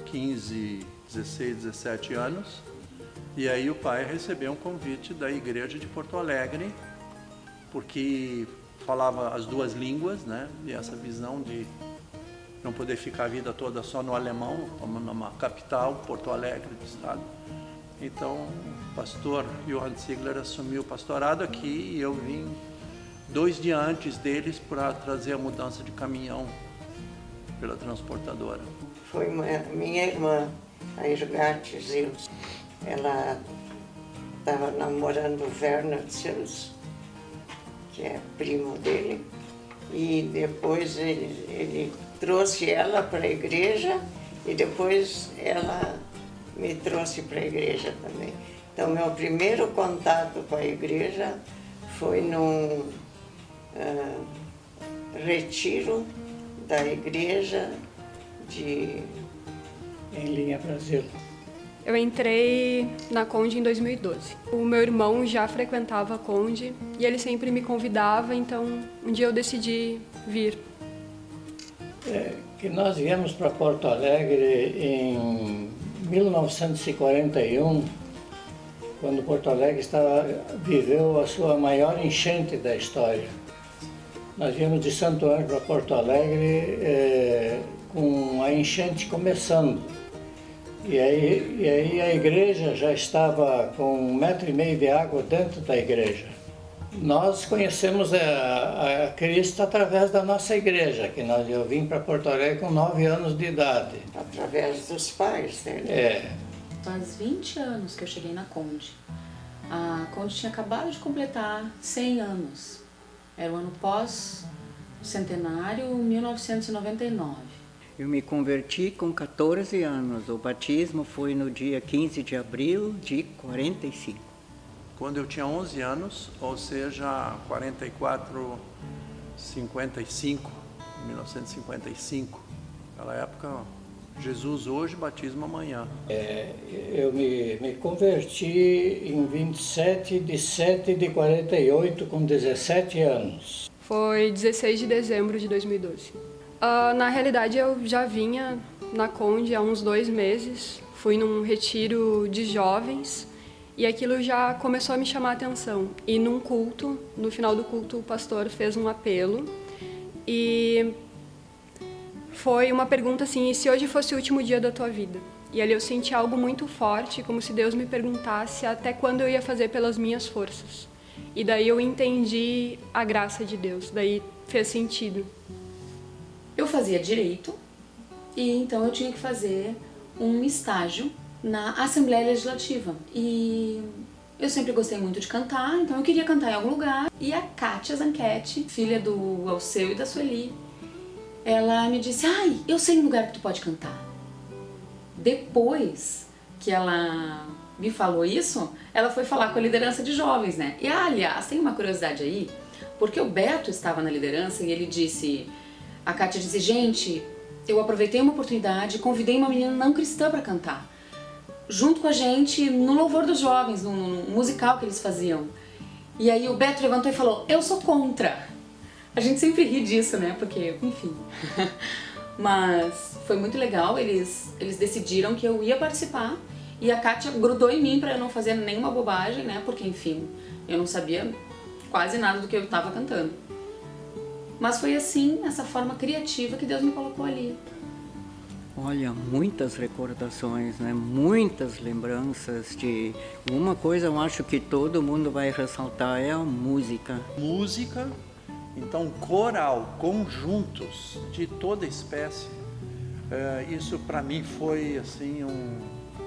15, 16, 17 anos, e aí o pai recebeu um convite da igreja de Porto Alegre, porque falava as duas línguas, né? E essa visão de não poder ficar a vida toda só no alemão, como numa capital, Porto Alegre do estado. Então, o pastor Johann Ziegler assumiu o pastorado aqui e eu vim 2 dias antes deles para trazer a mudança de caminhão pela transportadora. Foi minha irmã, a Irgate Zils. Ela estava namorando o Werner Zils, que é primo dele, e depois ele trouxe ela para a igreja e depois ela me trouxe para a igreja também. Então, meu primeiro contato com a igreja foi num retiro da igreja em Linha Brasil. Eu entrei na Conde em 2012. O meu irmão já frequentava a Conde e ele sempre me convidava, então um dia eu decidi vir. Que nós viemos para Porto Alegre em 1941, quando Porto Alegre viveu a sua maior enchente da história. Nós viemos de Santo Ângelo para Porto Alegre com a enchente começando. E aí a igreja já estava com 1,5 metro de água dentro da igreja. Nós conhecemos a Cristo através da nossa igreja, que eu vim para Porto Alegre com 9 anos de idade. Através dos pais dele. Faz 20 anos que eu cheguei na Conde. A Conde tinha acabado de completar 100 anos. Era o ano pós-centenário, 1999. Eu me converti com 14 anos. O batismo foi no dia 15 de abril de 45. Quando eu tinha 11 anos, ou seja, 1955. Naquela época, Jesus hoje, batismo amanhã. Eu me converti em 27 de 7 de 48, com 17 anos. Foi 16 de dezembro de 2012. Na realidade, eu já vinha na Conde há uns 2 meses. Fui num retiro de jovens e aquilo já começou a me chamar a atenção. E num culto, no final do culto, o pastor fez um apelo e foi uma pergunta assim: e se hoje fosse o último dia da tua vida? E ali eu senti algo muito forte, como se Deus me perguntasse até quando eu ia fazer pelas minhas forças. E daí eu entendi a graça de Deus, daí fez sentido. Eu fazia direito e então eu tinha que fazer um estágio na Assembleia Legislativa. E eu sempre gostei muito de cantar, então eu queria cantar em algum lugar. E a Kátia Zanchetti, filha do Alceu e da Sueli, ela me disse: ai, eu sei um lugar que tu pode cantar. Depois que ela me falou isso, ela foi falar com a liderança de jovens, né? E aliás, tem uma curiosidade aí, porque o Beto estava na liderança e ele disse... A Kátia disse: gente, eu aproveitei uma oportunidade e convidei uma menina não cristã para cantar, junto com a gente no Louvor dos Jovens, no musical que eles faziam. E aí o Beto levantou e falou: eu sou contra. A gente sempre ri disso, né? Porque, enfim. Mas foi muito legal, eles decidiram que eu ia participar e a Kátia grudou em mim para eu não fazer nenhuma bobagem, né? Porque, enfim, eu não sabia quase nada do que eu estava cantando. Mas foi assim, essa forma criativa que Deus me colocou ali. Olha, muitas recordações, né? Muitas lembranças de... Uma coisa eu acho que todo mundo vai ressaltar é a música. Música, então coral, conjuntos de toda espécie. Isso para mim foi assim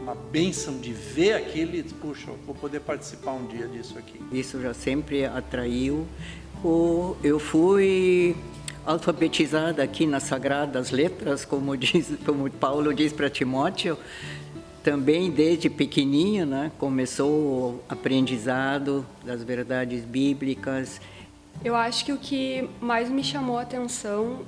uma bênção de ver aquilo e puxa, eu vou poder participar um dia disso aqui. Isso já sempre atraiu. Eu fui alfabetizada aqui nas Sagradas Letras, como Paulo diz para Timóteo, também desde pequenininho, né? Começou o aprendizado das verdades bíblicas. Eu acho que o que mais me chamou a atenção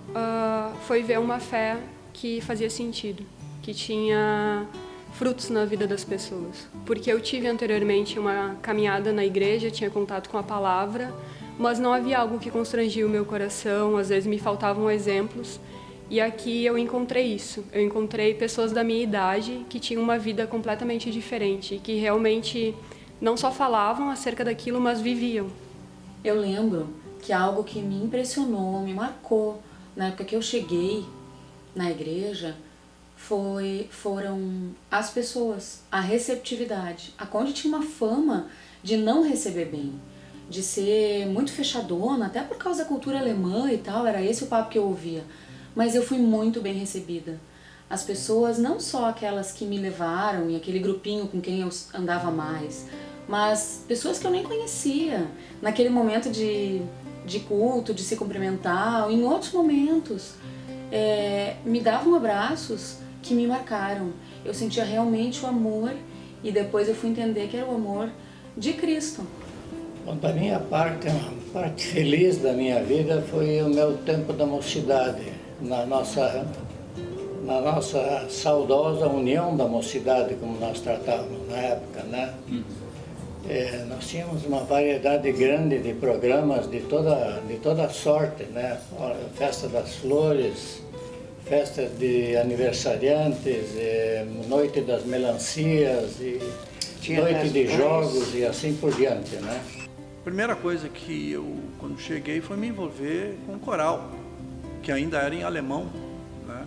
foi ver uma fé que fazia sentido, que tinha frutos na vida das pessoas. Porque eu tive anteriormente uma caminhada na igreja, tinha contato com a palavra, mas não havia algo que constrangia o meu coração, às vezes me faltavam exemplos. E aqui eu encontrei isso. Eu encontrei pessoas da minha idade que tinham uma vida completamente diferente, que realmente não só falavam acerca daquilo, mas viviam. Eu lembro que algo que me impressionou, me marcou na época que eu cheguei na igreja foram as pessoas, a receptividade. A Conde tinha uma fama de não receber bem, de ser muito fechadona, até por causa da cultura alemã e tal, era esse o papo que eu ouvia. Mas eu fui muito bem recebida. As pessoas, não só aquelas que me levaram e aquele grupinho com quem eu andava mais, mas pessoas que eu nem conhecia, naquele momento de culto, de se cumprimentar, em outros momentos, me davam abraços que me marcaram. Eu sentia realmente o amor e depois eu fui entender que era o amor de Cristo. Bom, da minha parte, uma parte feliz da minha vida foi o meu tempo da mocidade, na nossa saudosa União da Mocidade, como nós tratávamos na época, né? Nós tínhamos uma variedade grande de programas de toda sorte, né? Festa das Flores, festa de aniversariantes, noite das melancias, e noite de jogos e assim por diante, né? A primeira coisa que eu, quando cheguei, foi me envolver com o coral, que ainda era em alemão, né?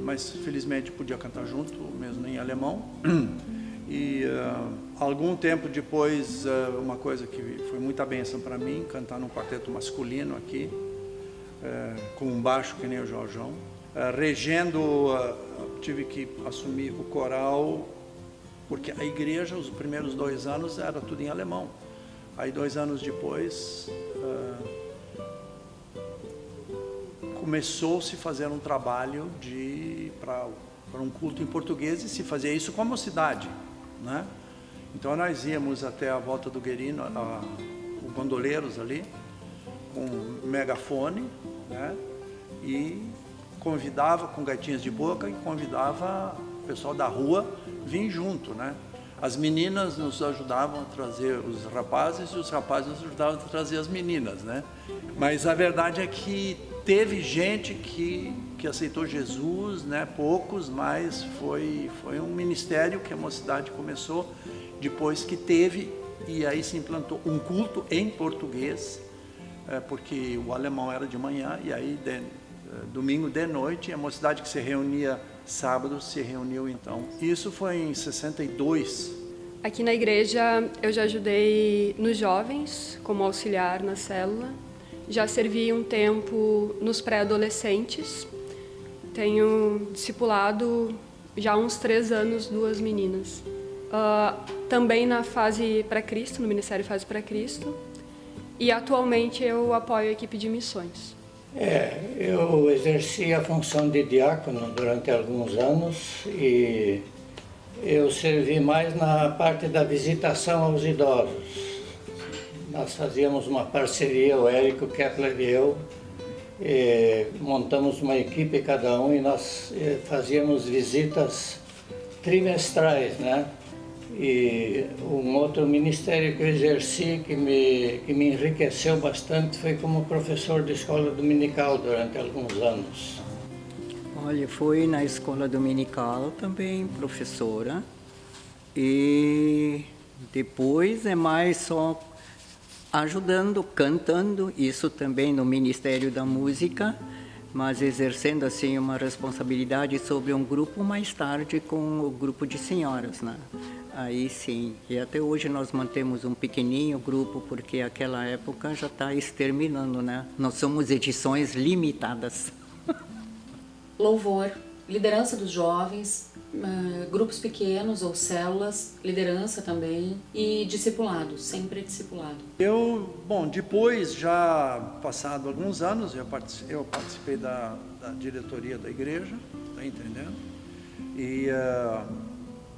Mas felizmente podia cantar junto, mesmo em alemão. E algum tempo depois, uma coisa que foi muita bênção para mim, cantar num quarteto masculino aqui, com um baixo que nem o Jorjão. Regendo, tive que assumir o coral, porque a igreja, os primeiros 2 anos, era tudo em alemão. Aí 2 anos depois, começou-se a fazer um trabalho para um culto em português, e se fazia isso com a mocidade, né? Então nós íamos até a volta do Guerino, o Gondoleiros ali, com um megafone, né? E convidava, com gaitinhas de boca, e convidava o pessoal da rua vir junto, né? As meninas nos ajudavam a trazer os rapazes, e os rapazes nos ajudavam a trazer as meninas, né? Mas a verdade é que teve gente que aceitou Jesus, né? Poucos, mas foi um ministério que a mocidade começou depois que teve, e aí se implantou um culto em português, porque o alemão era de manhã, e aí domingo de noite, a mocidade que se reunia sábado se reuniu então. Isso foi em 62. Aqui na igreja eu já ajudei nos jovens, como auxiliar na célula. Já servi um tempo nos pré-adolescentes. Tenho discipulado já há uns 3 anos 2 meninas. Também na fase para Cristo, no Ministério Fase para Cristo. E atualmente eu apoio a equipe de missões. Eu exerci a função de diácono durante alguns anos e eu servi mais na parte da visitação aos idosos. Nós fazíamos uma parceria, o Érico Kepler e eu, montamos uma equipe cada um e nós fazíamos visitas trimestrais, né? E um outro ministério que eu exerci que me enriqueceu bastante foi como professor de escola dominical durante alguns anos. Olha, fui na escola dominical também, professora, e depois é mais só ajudando, cantando, isso também no Ministério da Música, mas exercendo assim uma responsabilidade sobre um grupo mais tarde com o grupo de senhoras, né? Aí sim, e até hoje nós mantemos um pequenininho grupo, porque aquela época já está exterminando, né? Nós somos edições limitadas. Louvor, liderança dos jovens, grupos pequenos ou células, liderança também e discipulado, sempre discipulado. Depois, já passado alguns anos, eu participei da diretoria da igreja, tá entendendo? E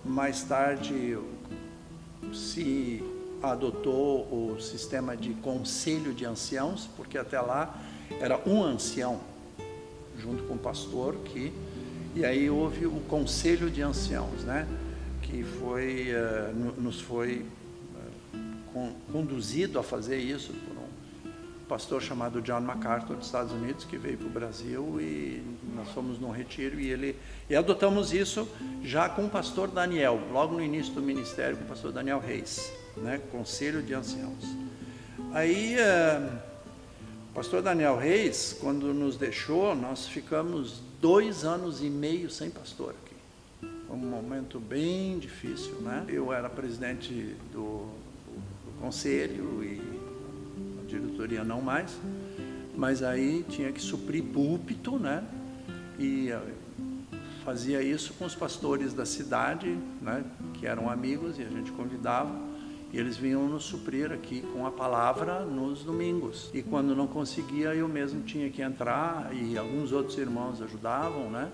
mais tarde se adotou o sistema de conselho de anciãos, porque até lá era um ancião, junto com o pastor, e aí houve o conselho de anciãos, né? Que nos foi conduzido a fazer isso por um pastor chamado John MacArthur, dos Estados Unidos, que veio para o Brasil, e nós fomos num retiro e adotamos isso já com o pastor Daniel, logo no início do ministério, com o pastor Daniel Reis, né? Conselho de anciãos. Aí O pastor Daniel Reis, quando nos deixou, nós ficamos 2 anos e meio sem pastor aqui. Foi um momento bem difícil, né? Eu era presidente do conselho e a diretoria não mais, mas aí tinha que suprir púlpito, né? E fazia isso com os pastores da cidade, né? Que eram amigos e a gente convidava. E eles vinham nos suprir aqui com a palavra nos domingos. E quando não conseguia, eu mesmo tinha que entrar e alguns outros irmãos ajudavam, né?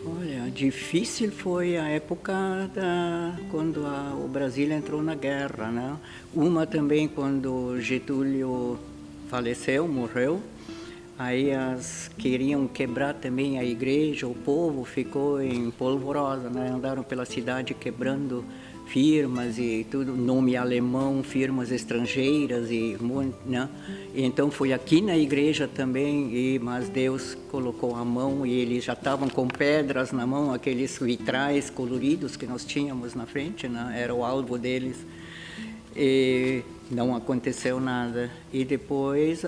Olha, difícil foi a época quando o Brasil entrou na guerra, né? Uma também quando Getúlio faleceu, morreu. Aí queriam quebrar também a igreja, o povo ficou em polvorosa, né? Andaram pela cidade quebrando firmas e tudo, nome alemão, firmas estrangeiras e muito, né? Então foi aqui na igreja também, mas Deus colocou a mão e eles já estavam com pedras na mão, aqueles vitrais coloridos que nós tínhamos na frente, né? Era o alvo deles. E não aconteceu nada. E depois,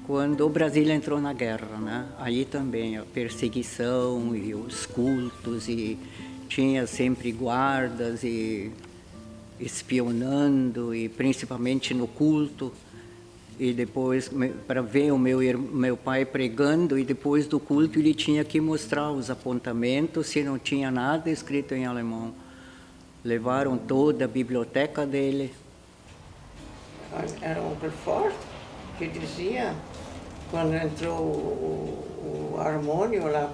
quando o Brasil entrou na guerra, né? Aí também a perseguição e os cultos e tinha sempre guardas e espionando, e principalmente no culto. E depois, para ver o meu pai pregando, e depois do culto ele tinha que mostrar os apontamentos, se não tinha nada escrito em alemão. Levaram toda a biblioteca dele. Era um Belfort que dizia, quando entrou o harmônio lá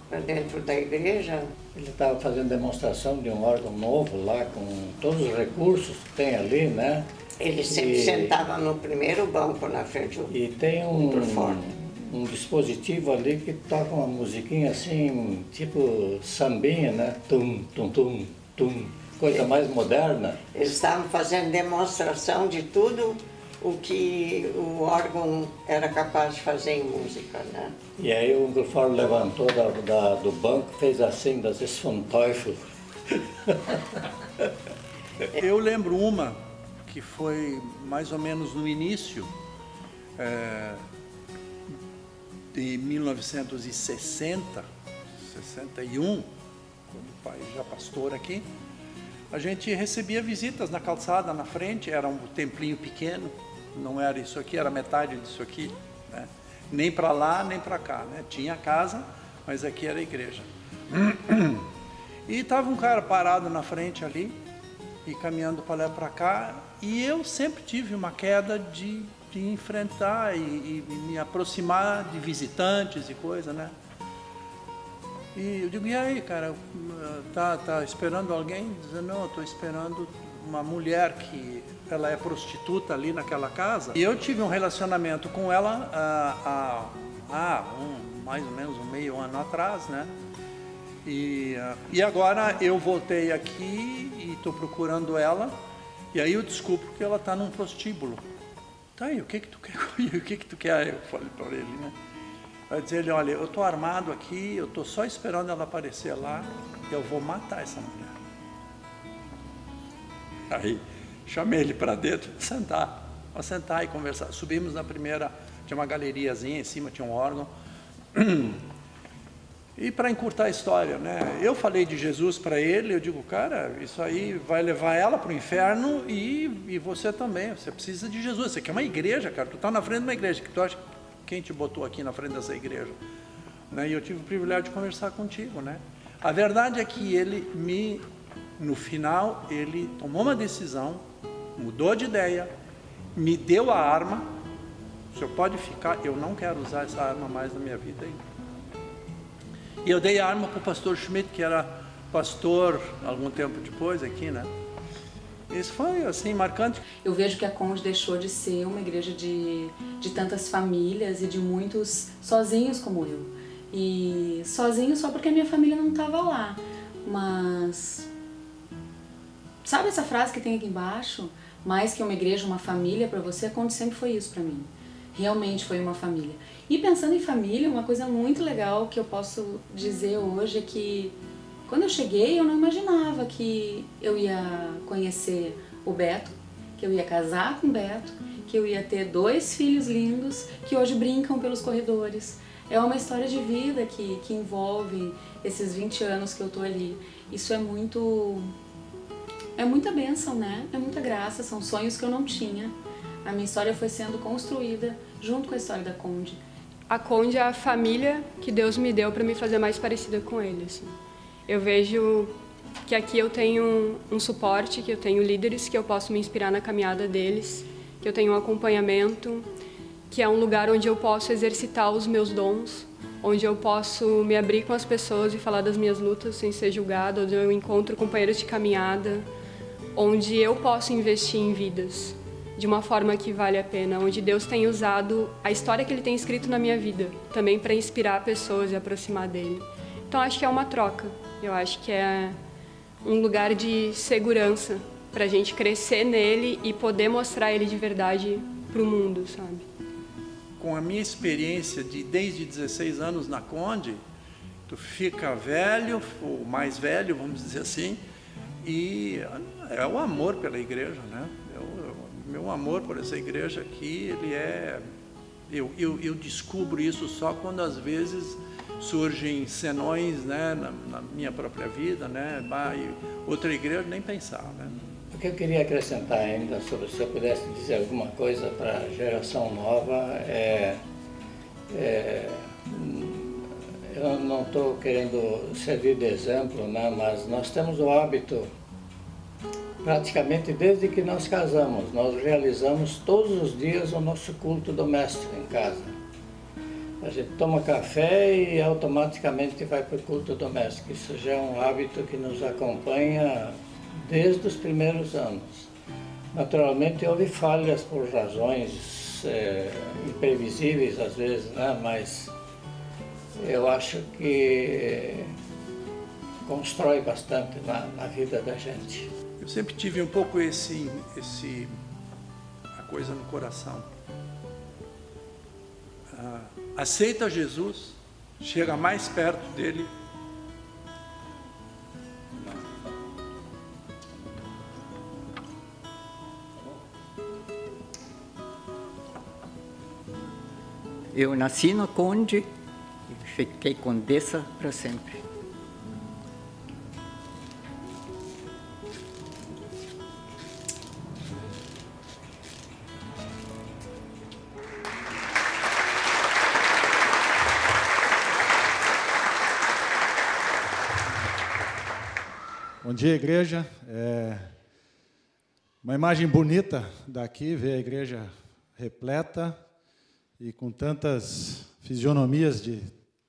para dentro da igreja. Ele estava fazendo demonstração de um órgão novo lá, com todos os recursos que tem ali, né? Ele sempre sentava no primeiro banco na frente do E tem um dispositivo ali que toca uma musiquinha assim, tipo sambinha, né? Tum, tum, tum, tum. Coisa mais moderna. Eles estavam fazendo demonstração de tudo o que o órgão era capaz de fazer em música, né? E aí o Belfort levantou do banco, fez assim, das ist vom Teufel. Eu lembro uma que foi mais ou menos no início de 1960, 61, quando o pai já pastor aqui. A gente recebia visitas na calçada, na frente, era um templinho pequeno, não era isso aqui, era metade disso aqui, né? Nem para lá, nem para cá, né? Tinha casa, mas aqui era a igreja. E estava um cara parado na frente ali, e caminhando para lá e para cá, e eu sempre tive uma queda de enfrentar e me aproximar de visitantes e coisa, né? E eu digo, e aí, cara, tá esperando alguém? Dizendo, não, eu estou esperando uma mulher que ela é prostituta ali naquela casa. E eu tive um relacionamento com ela mais ou menos meio ano atrás, né? E agora eu voltei aqui e estou procurando ela, e aí eu descubro que ela está num prostíbulo. Tá aí, o que tu quer? O que tu quer? Eu falei para ele, né? Vai dizer ele, olha, eu estou armado aqui, eu estou só esperando ela aparecer lá, e eu vou matar essa mulher. Aí chamei ele para dentro, vamos sentar e conversar. Subimos na primeira, tinha uma galeriazinha em cima, tinha um órgão. E para encurtar a história, né? Eu falei de Jesus para ele, eu digo, cara, isso aí vai levar ela para o inferno e você também, você precisa de Jesus. Isso aqui é uma igreja, cara, tu está na frente de uma igreja, que tu acha quem te botou aqui na frente dessa igreja? Né? E eu tive o privilégio de conversar contigo, né? A verdade é que ele no final, ele tomou uma decisão, mudou de ideia, me deu a arma. O senhor pode ficar, eu não quero usar essa arma mais na minha vida ainda. E eu dei a arma para o pastor Schmidt, que era pastor algum tempo depois aqui, né? Isso foi, assim, marcante. Eu vejo que a Conde deixou de ser uma igreja de tantas famílias e de muitos sozinhos como eu. E sozinho só porque a minha família não estava lá. Mas... sabe essa frase que tem aqui embaixo? Mais que uma igreja, uma família para você, a Conde sempre foi isso para mim. Realmente foi uma família. E pensando em família, uma coisa muito legal que eu posso dizer hoje é que quando eu cheguei, eu não imaginava que eu ia conhecer o Beto, que eu ia casar com o Beto, que eu ia ter 2 filhos lindos que hoje brincam pelos corredores. É uma história de vida que envolve esses 20 anos que eu tô ali. Isso é muita bênção, né? É muita graça, são sonhos que eu não tinha. A minha história foi sendo construída junto com a história da Conde. A Conde é a família que Deus me deu para me fazer mais parecida com ele, assim. Eu vejo que aqui eu tenho um suporte, que eu tenho líderes que eu posso me inspirar na caminhada deles, que eu tenho um acompanhamento, que é um lugar onde eu posso exercitar os meus dons, onde eu posso me abrir com as pessoas e falar das minhas lutas sem ser julgada, onde eu encontro companheiros de caminhada, onde eu posso investir em vidas de uma forma que vale a pena, onde Deus tem usado a história que Ele tem escrito na minha vida também para inspirar pessoas e aproximar dele. Então acho que é uma troca, eu acho que é um lugar de segurança para a gente crescer nele e poder mostrar ele de verdade para o mundo, sabe? Com a minha experiência de desde 16 anos na Conde, tu fica velho, ou mais velho, vamos dizer assim, e é o amor pela igreja, né? Meu amor por essa igreja aqui, ele é... Eu descubro isso só quando às vezes surgem senões, né, na minha própria vida, né? E outra igreja nem pensar, né? O que eu queria acrescentar ainda, se eu pudesse dizer alguma coisa para a geração nova, eu não estou querendo servir de exemplo, né, mas nós temos o hábito, praticamente desde que nós casamos, nós realizamos todos os dias o nosso culto doméstico em casa. A gente toma café e automaticamente vai para o culto doméstico. Isso já é um hábito que nos acompanha desde os primeiros anos. Naturalmente houve falhas por razões imprevisíveis às vezes, né? Mas eu acho que constrói bastante na vida da gente. Eu sempre tive um pouco a coisa no coração. Aceita Jesus, chega mais perto dele. Eu nasci na Conde e fiquei condessa para sempre. Bom dia, igreja. Uma imagem bonita daqui, ver a igreja repleta e com tantas fisionomias de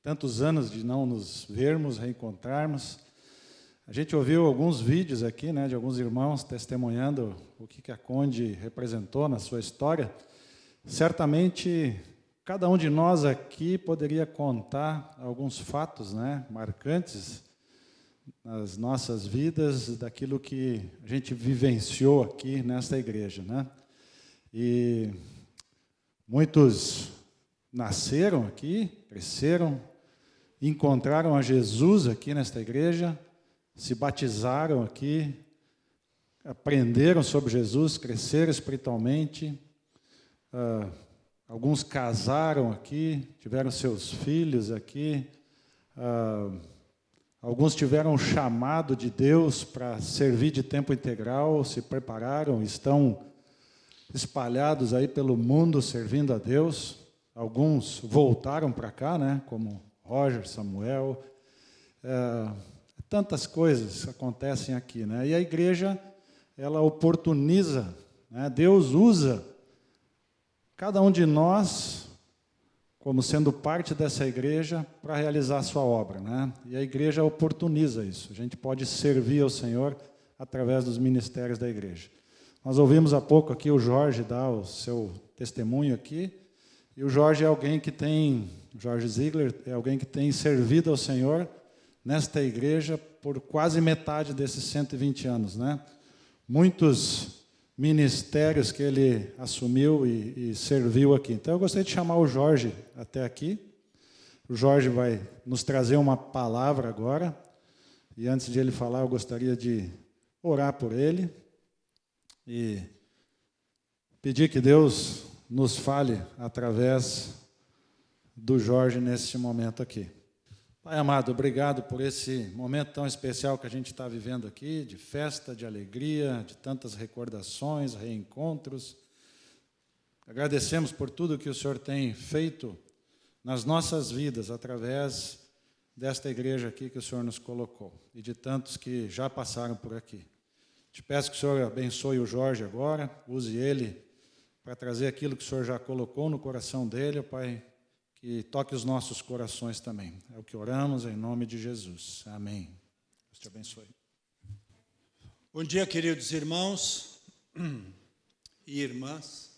tantos anos de não nos vermos, reencontrarmos. A gente ouviu alguns vídeos aqui, né, de alguns irmãos testemunhando o que a Conde representou na sua história. Certamente, cada um de nós aqui poderia contar alguns fatos, né, marcantes nas nossas vidas, daquilo que a gente vivenciou aqui nesta igreja, né? E muitos nasceram aqui, cresceram, encontraram a Jesus aqui nesta igreja, se batizaram aqui, aprenderam sobre Jesus, cresceram espiritualmente, alguns casaram aqui, tiveram seus filhos aqui, alguns tiveram um chamado de Deus para servir de tempo integral, se prepararam, estão espalhados aí pelo mundo servindo a Deus. Alguns voltaram para cá, né, como Roger, Samuel. Tantas coisas acontecem aqui, né? E a igreja, ela oportuniza, né? Deus usa cada um de nós como sendo parte dessa igreja para realizar a sua obra, né? E a igreja oportuniza isso. A gente pode servir ao Senhor através dos ministérios da igreja. Nós ouvimos há pouco aqui o Jorge dar o seu testemunho aqui, e o Jorge é alguém que tem, Jorge Ziegler, é alguém que tem servido ao Senhor nesta igreja por quase metade desses 120 anos, né? Muitos ministérios que ele assumiu e serviu aqui. Então, eu gostaria de chamar o Jorge até aqui. O Jorge vai nos trazer uma palavra agora. E antes de ele falar, eu gostaria de orar por ele e pedir que Deus nos fale através do Jorge nesse momento aqui. Pai amado, obrigado por esse momento tão especial que a gente está vivendo aqui, de festa, de alegria, de tantas recordações, reencontros. Agradecemos por tudo que o Senhor tem feito nas nossas vidas, através desta igreja aqui que o Senhor nos colocou, e de tantos que já passaram por aqui. Te peço que o Senhor abençoe o Jorge agora, use ele para trazer aquilo que o Senhor já colocou no coração dele, Pai, que toque os nossos corações também. É o que oramos em nome de Jesus. Amém. Deus te abençoe. Bom dia, queridos irmãos e irmãs.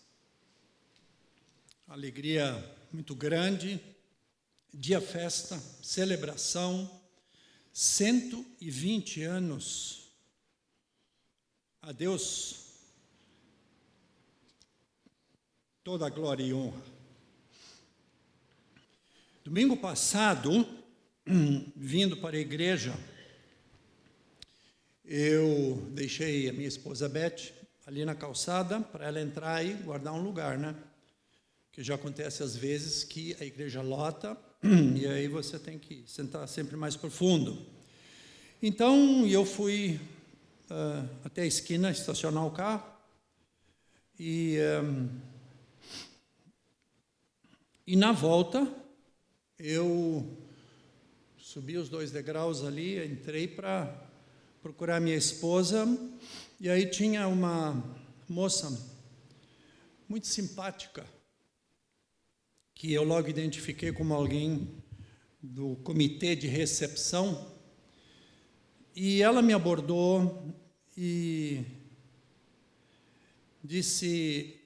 Alegria muito grande, dia festa, celebração, 120 anos. A Deus toda a glória e honra. Domingo passado, vindo para a igreja, eu deixei a minha esposa Beth ali na calçada para ela entrar e guardar um lugar, né? Que já acontece às vezes que a igreja lota e aí você tem que sentar sempre mais profundo. Então, eu fui até a esquina estacionar o carro e na volta eu subi os 2 degraus ali, entrei para procurar minha esposa e aí tinha uma moça muito simpática que eu logo identifiquei como alguém do comitê de recepção, e ela me abordou e disse: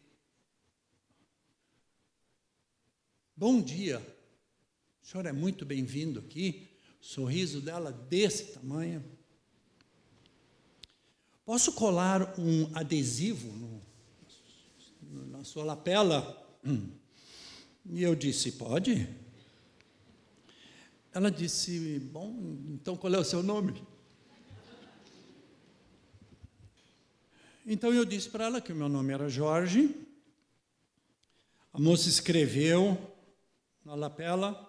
bom dia, o senhor é muito bem-vindo aqui. O sorriso dela desse tamanho. Posso colar um adesivo na sua lapela? E eu disse: pode. Ela disse: bom, então qual é o seu nome? Então eu disse para ela que o meu nome era Jorge. A moça escreveu na lapela,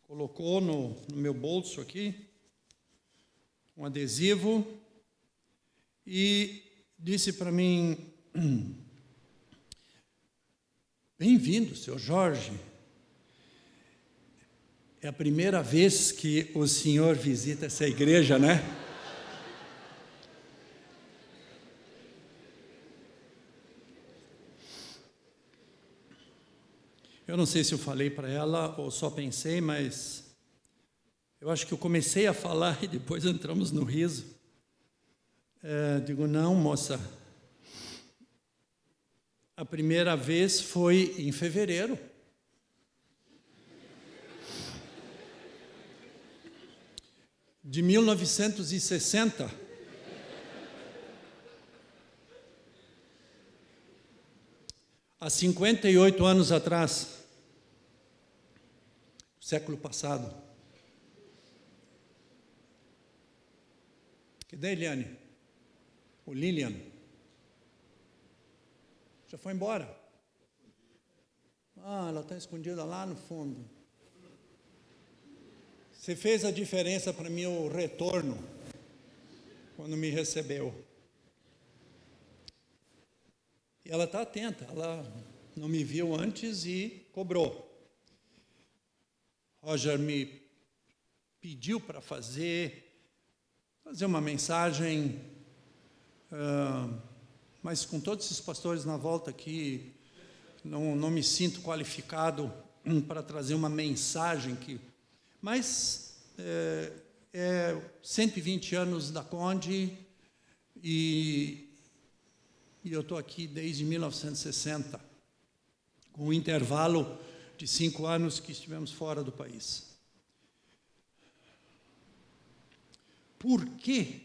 colocou no meu bolso aqui, um adesivo, e disse para mim: bem-vindo, senhor Jorge. É a primeira vez que o senhor visita essa igreja, né? Eu não sei se eu falei para ela ou só pensei, mas eu acho que eu comecei a falar e depois entramos no riso. Digo: não, moça, a primeira vez foi em fevereiro. De 1960. Há 58 anos atrás. Século passado. Cadê a Eliane? O Lilian? Já foi embora? Ah, ela está escondida lá no fundo. Você fez a diferença para mim, o retorno, quando me recebeu. E ela está atenta, ela não me viu antes e cobrou. Roger me pediu para fazer uma mensagem, mas com todos esses pastores na volta aqui, não me sinto qualificado para trazer uma mensagem que... Mas 120 anos da Conde e eu estou aqui desde 1960, com um intervalo de 5 anos que estivemos fora do país. Por que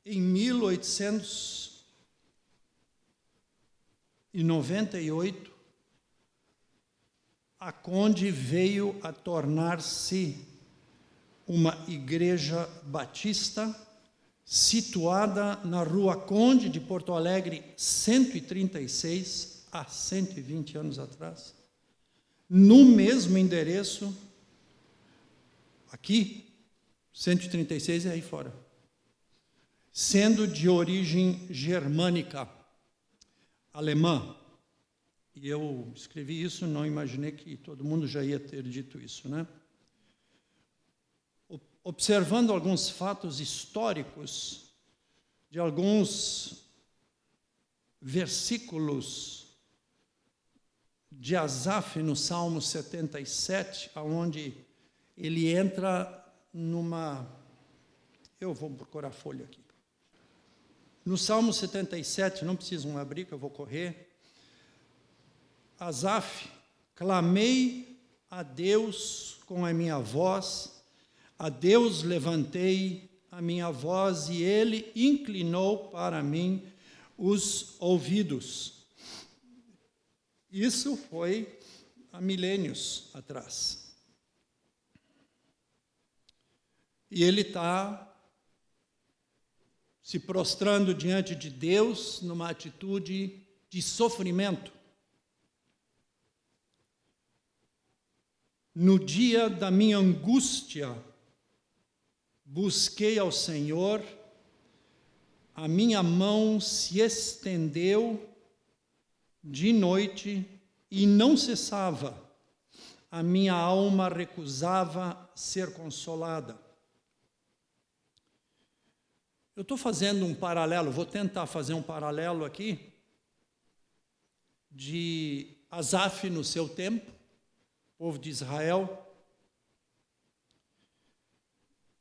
em 1898 a Conde veio a tornar-se uma igreja batista situada na Rua Conde de Porto Alegre, 136, há 120 anos atrás, no mesmo endereço, aqui, 136 é aí fora, sendo de origem germânica, alemã. E eu escrevi isso, não imaginei que todo mundo já ia ter dito isso, né? Observando alguns fatos históricos de alguns versículos de Asaf no Salmo 77, onde ele entra numa... Eu vou procurar a folha aqui. No Salmo 77, não precisam abrir, que eu vou correr. Asaf, clamei a Deus com a minha voz, a Deus levantei a minha voz e Ele inclinou para mim os ouvidos. Isso foi há milênios atrás. E ele está se prostrando diante de Deus numa atitude de sofrimento. No dia da minha angústia, busquei ao Senhor, a minha mão se estendeu de noite e não cessava, a minha alma recusava ser consolada. Eu estou fazendo um paralelo, vou tentar fazer um paralelo aqui, de Asaf no seu tempo, povo de Israel,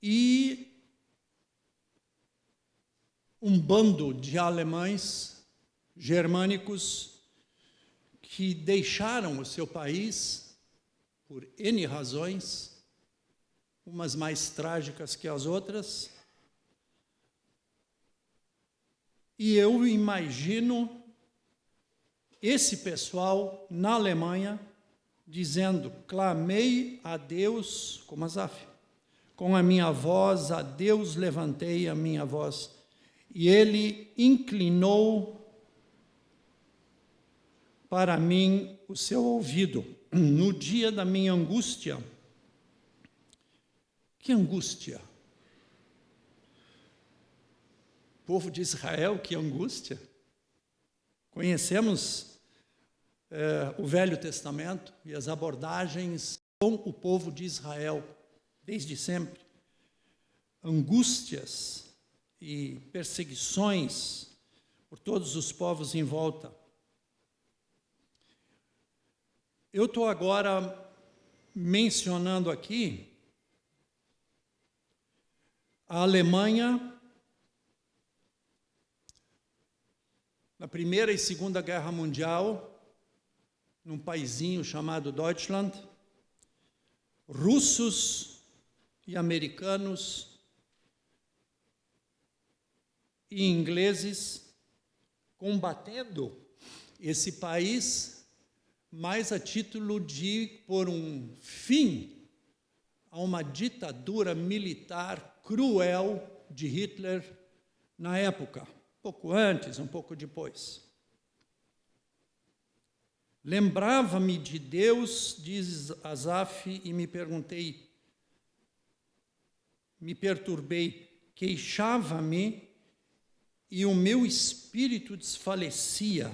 e um bando de alemães germânicos que deixaram o seu país por N razões, umas mais trágicas que as outras, e eu imagino esse pessoal na Alemanha dizendo, clamei a Deus, como Asaf, com a minha voz, a Deus levantei a minha voz, e Ele inclinou para mim o seu ouvido. No dia da minha angústia, que angústia? Povo de Israel, que angústia? Conhecemos o Velho Testamento e as abordagens com o povo de Israel, desde sempre. Angústias e perseguições por todos os povos em volta. Eu estou agora mencionando aqui a Alemanha na Primeira e Segunda Guerra Mundial, num paizinho chamado Deutschland, russos e americanos e ingleses combatendo esse país mais a título de pôr um fim a uma ditadura militar cruel de Hitler na época, um pouco antes, um pouco depois. Lembrava-me de Deus, diz Asaf, e me perturbei, queixava-me e o meu espírito desfalecia.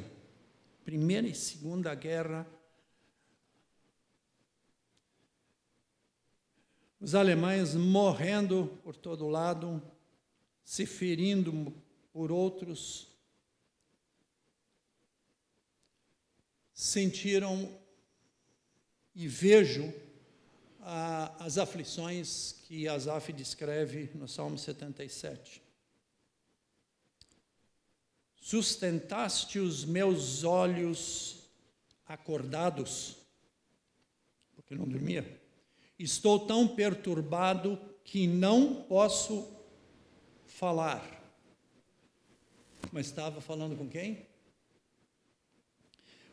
Primeira e Segunda Guerra. Os alemães morrendo por todo lado, se ferindo por outros, sentiram e vejo as aflições que Asaf descreve no Salmo 77. Sustentaste os meus olhos acordados, porque não dormia. Estou tão perturbado que não posso falar. Mas estava falando com quem?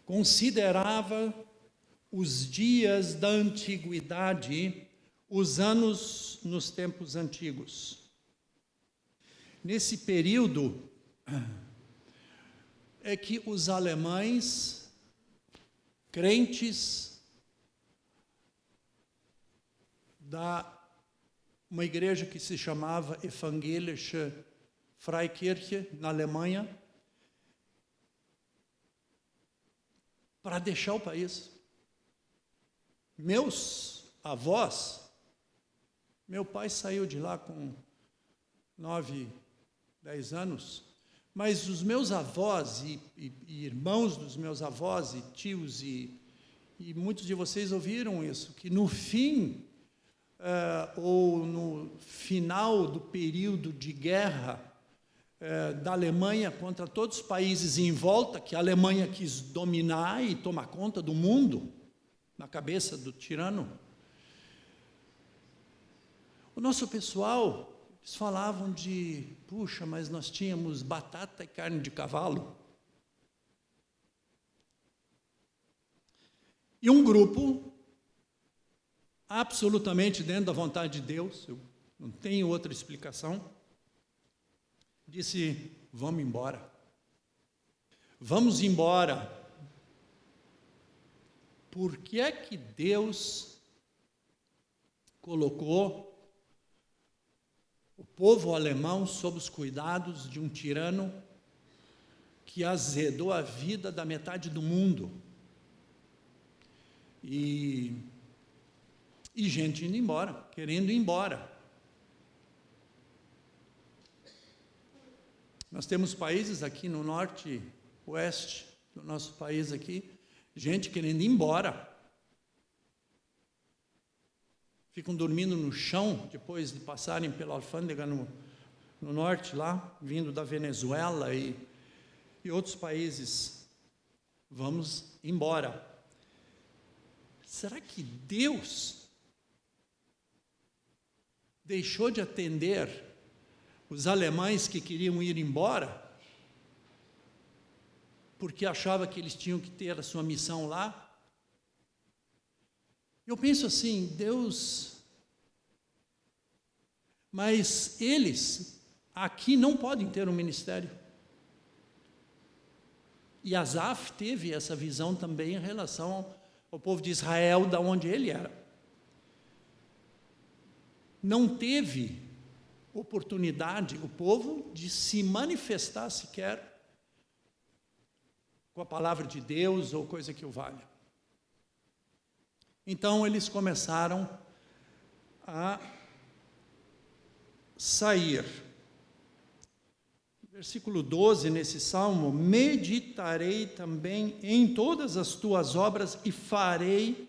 Considerava os dias da antiguidade, os anos nos tempos antigos. nesse período é que os alemães, crentes da uma igreja que se chamava Evangelische Freikirche, na Alemanha, para deixar o país. Meus avós, meu pai saiu de lá com 9, 10 anos, mas os meus avós e irmãos dos meus avós e tios, e muitos de vocês ouviram isso, que no fim, ou no final do período de guerra da Alemanha contra todos os países em volta, que a Alemanha quis dominar e tomar conta do mundo, na cabeça do tirano, o nosso pessoal, eles falavam de, puxa, mas nós tínhamos batata e carne de cavalo. E um grupo, absolutamente dentro da vontade de Deus, eu não tenho outra explicação, disse, vamos embora. Vamos embora. Por que é que Deus colocou o povo alemão sob os cuidados de um tirano que azedou a vida da metade do mundo? E gente indo embora, querendo ir embora. Nós temos países aqui no norte, oeste do nosso país aqui, gente querendo ir embora. Ficam dormindo no chão, depois de passarem pela alfândega no norte lá, vindo da Venezuela e outros países. Vamos embora. Será que Deus deixou de atender os alemães que queriam ir embora, porque achava que eles tinham que ter a sua missão lá? Eu penso assim, Deus, mas eles aqui não podem ter um ministério. E Asaf teve essa visão também em relação ao povo de Israel, da onde ele era. Não teve oportunidade o povo de se manifestar sequer com a palavra de Deus ou coisa que o valha. Então eles começaram a sair. Versículo 12, nesse salmo, meditarei também em todas as tuas obras e falarei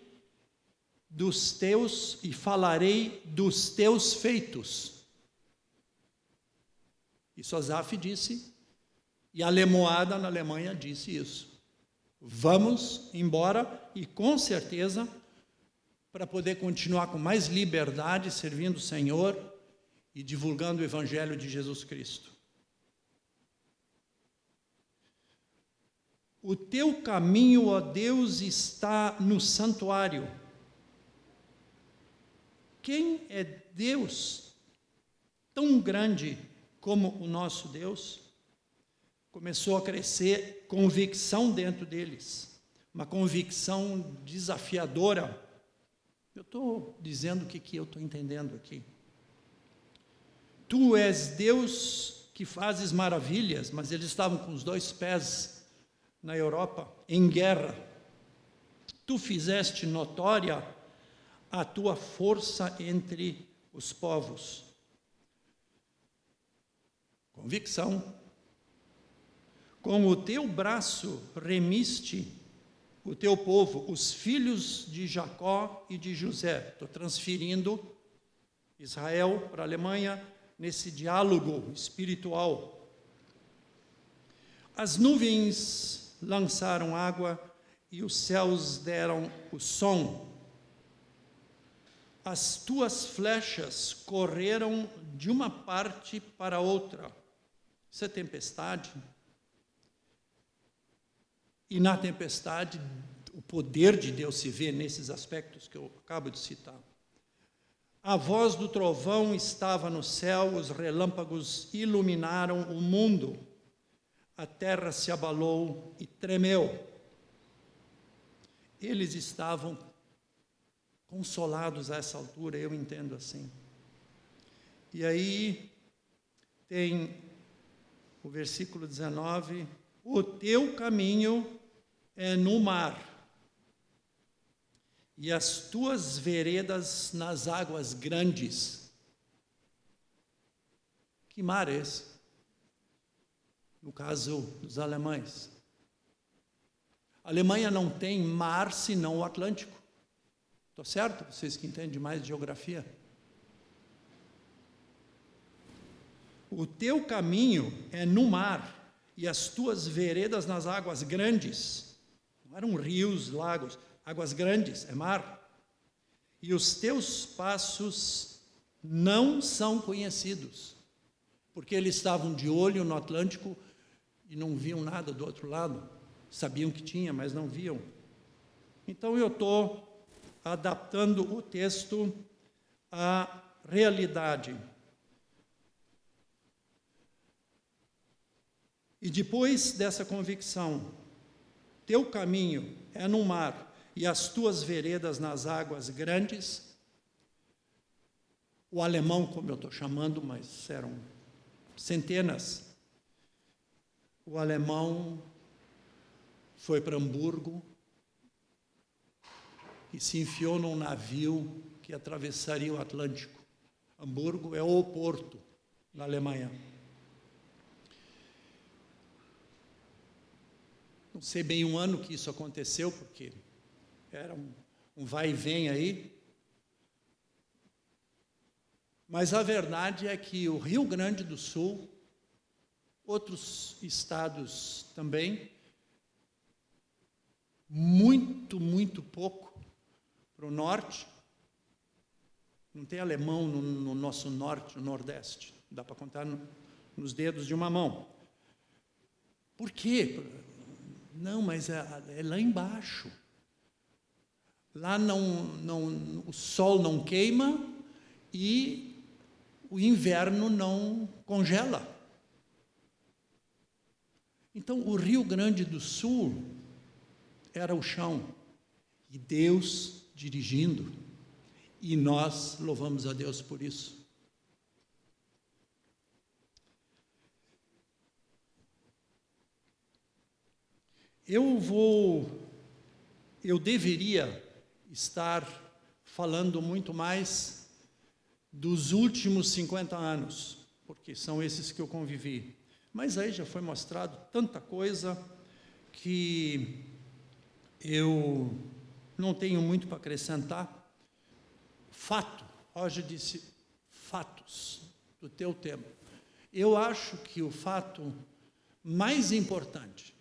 dos teus feitos. Isso Asaf disse, e a Lemoada na Alemanha disse isso. Vamos embora e com certeza, para poder continuar com mais liberdade, servindo o Senhor e divulgando o Evangelho de Jesus Cristo. O teu caminho, ó Deus, está no santuário. Quem é Deus tão grande como o nosso Deus? Começou a crescer convicção dentro deles, uma convicção desafiadora. Eu estou dizendo o que eu estou entendendo aqui. Tu és Deus que fazes maravilhas, mas eles estavam com os dois pés na Europa, em guerra. Tu fizeste notória a tua força entre os povos. Convicção. Com o teu braço remiste o teu povo, os filhos de Jacó e de José. Estou transferindo Israel para a Alemanha nesse diálogo espiritual. As nuvens lançaram água e os céus deram o som. As tuas flechas correram de uma parte para outra. Isso é tempestade. E na tempestade, o poder de Deus se vê nesses aspectos que eu acabo de citar. A voz do trovão estava no céu, os relâmpagos iluminaram o mundo. A terra se abalou e tremeu. Eles estavam consolados a essa altura, eu entendo assim. E aí tem o versículo 19: o teu caminho é no mar, e as tuas veredas nas águas grandes. Que mar é esse? No caso dos alemães. A Alemanha não tem mar senão o Atlântico. Estou certo? Vocês que entendem mais de geografia. O teu caminho é no mar, e as tuas veredas nas águas grandes. Não eram rios, lagos, águas grandes, é mar. E os teus passos não são conhecidos, porque eles estavam de olho no Atlântico e não viam nada do outro lado. Sabiam que tinha, mas não viam. Então eu estou adaptando o texto à realidade. E depois dessa convicção, teu caminho é no mar e as tuas veredas nas águas grandes. O alemão, como eu estou chamando, mas eram centenas. O alemão foi para Hamburgo e se enfiou num navio que atravessaria o Atlântico. Hamburgo é o porto da Alemanha. Não sei bem o ano que isso aconteceu, porque era um vai e vem aí. Mas a verdade é que o Rio Grande do Sul, outros estados também, muito pouco para o norte. Não tem alemão no nosso norte, no nordeste. Dá para contar nos dedos de uma mão. Por quê? Não, mas é lá embaixo. Lá o sol não queima e o inverno não congela. Então, o Rio Grande do Sul era o chão, e Deus dirigindo, e nós louvamos a Deus por isso. Eu deveria estar falando muito mais dos últimos 50 anos, porque são esses que eu convivi. Mas aí já foi mostrado tanta coisa que eu não tenho muito para acrescentar. Fato, Roger disse, fatos do teu tempo. Eu acho que o fato mais importante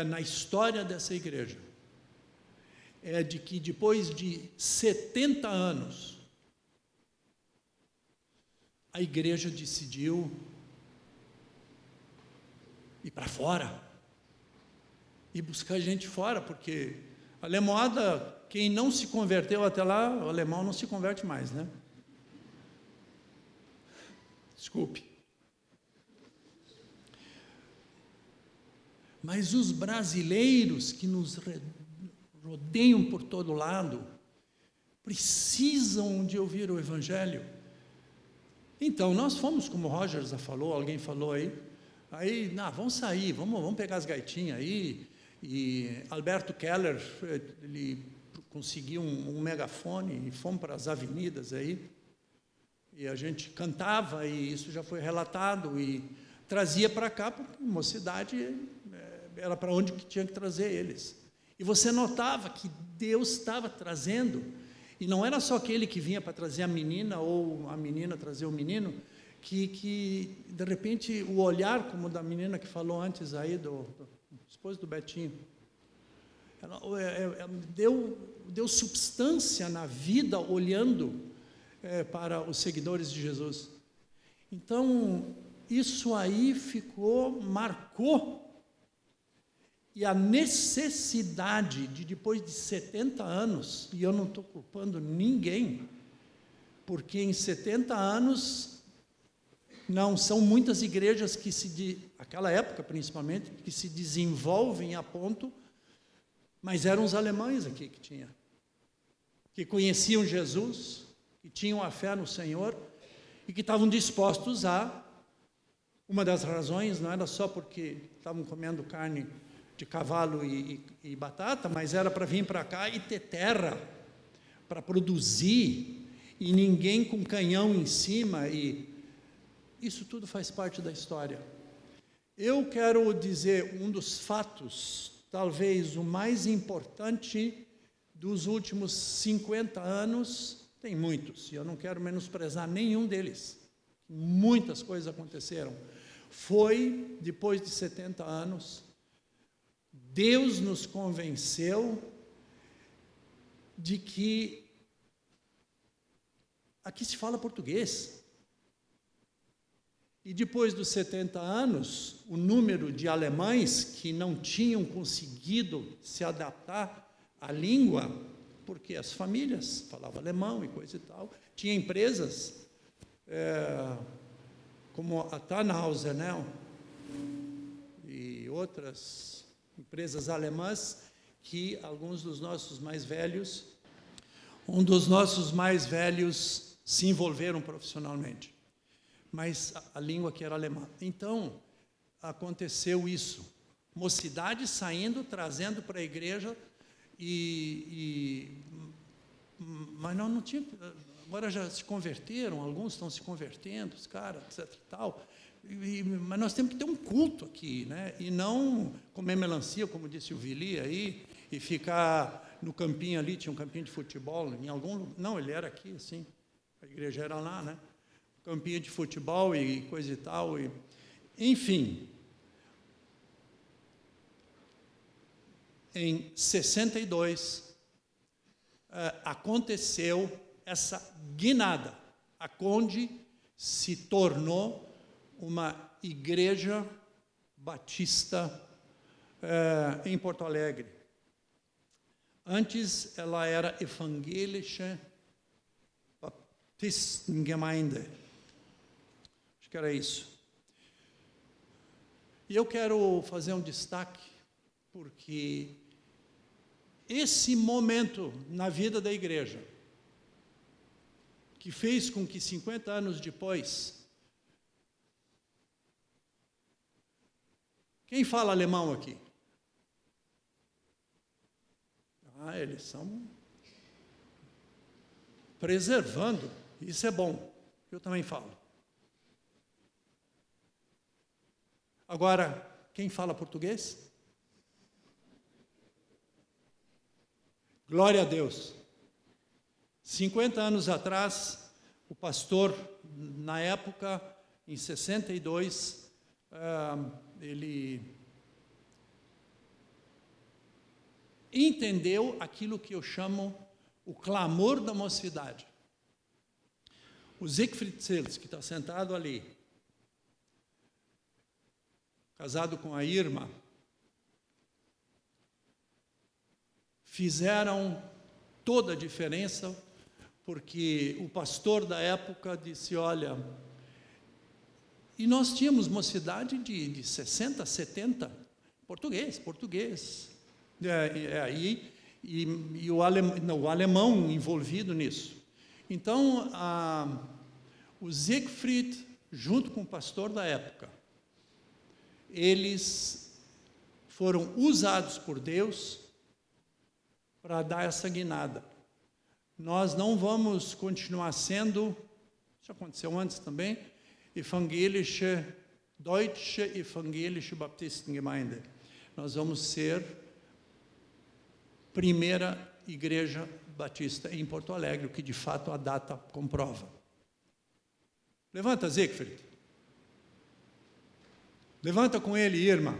na história dessa igreja é de que depois de 70 anos, a igreja decidiu ir para fora e buscar gente fora, porque a Lemoada, quem não se converteu até lá, o alemão não se converte mais, né? Desculpe. Mas os brasileiros que nos rodeiam por todo lado precisam de ouvir o Evangelho. Então, nós fomos, como o Roger já falou, alguém falou aí, vamos sair, vamos pegar as gaitinhas aí. E Alberto Keller, ele conseguiu um megafone e fomos para as avenidas aí. E a gente cantava, e isso já foi relatado, e trazia para cá, porque a mocidade era para onde que tinha que trazer eles. E você notava que Deus estava trazendo, e não era só aquele que vinha para trazer a menina, ou a menina trazer o menino, que de repente o olhar, como da menina que falou antes aí, do esposo do Betinho, deu substância na vida olhando para os seguidores de Jesus. Então, isso aí marcou. E a necessidade de, depois de 70 anos, e eu não estou culpando ninguém, porque em 70 anos, não são muitas igrejas aquela época principalmente, que se desenvolvem a ponto, mas eram os alemães aqui que tinha, que conheciam Jesus, que tinham a fé no Senhor e que estavam dispostos a, uma das razões não era só porque estavam comendo carne de cavalo e batata, mas era para vir para cá e ter terra para produzir, e ninguém com canhão em cima, e isso tudo faz parte da história. Eu quero dizer um dos fatos, talvez o mais importante dos últimos 50 anos, tem muitos, e eu não quero menosprezar nenhum deles, muitas coisas aconteceram. Foi, depois de 70 anos, Deus nos convenceu de que aqui se fala português. E depois dos 70 anos, o número de alemães que não tinham conseguido se adaptar à língua, porque as famílias falavam alemão e coisa e tal, tinha empresas como a Tannhauser, né? E outras empresas alemãs, que alguns dos nossos mais velhos, um dos nossos mais velhos se envolveram profissionalmente, mas a língua que era alemã. Então, aconteceu isso, mocidade saindo, trazendo para a igreja, mas não tinha, agora já se converteram, alguns estão se convertendo, os caras, etc. Tal. Mas nós temos que ter um culto aqui, né? E não comer melancia, como disse o Vili aí, e ficar no campinho ali, tinha um campinho de futebol, em algum, não, ele era aqui, assim, a igreja era lá, né? Campinho de futebol e coisa e tal, enfim. Em 62, aconteceu essa guinada. A Conde se tornou uma igreja batista em Porto Alegre. Antes ela era Evangelische Baptistengemeinde. Acho que era isso. E eu quero fazer um destaque, porque esse momento na vida da igreja, que fez com que 50 anos depois, quem fala alemão aqui? Eles são preservando, isso é bom, eu também falo. Agora, quem fala português? Glória a Deus. 50 anos atrás, o pastor, na época, em 62, ele entendeu aquilo que eu chamo o clamor da mocidade. O Siegfried Zils, que está sentado ali, casado com a Irma, fizeram toda a diferença, porque o pastor da época disse, olha, e nós tínhamos mocidade de 60, 70, português, e o alemão envolvido nisso. Então, o Siegfried, junto com o pastor da época, eles foram usados por Deus para dar essa guinada. Nós não vamos continuar sendo, isso aconteceu antes também, Deutsche Evangelische Baptistengemeinde. Nós vamos ser primeira igreja batista em Porto Alegre, o que de fato a data comprova. Levanta, Siegfried. Levanta com ele, Irma.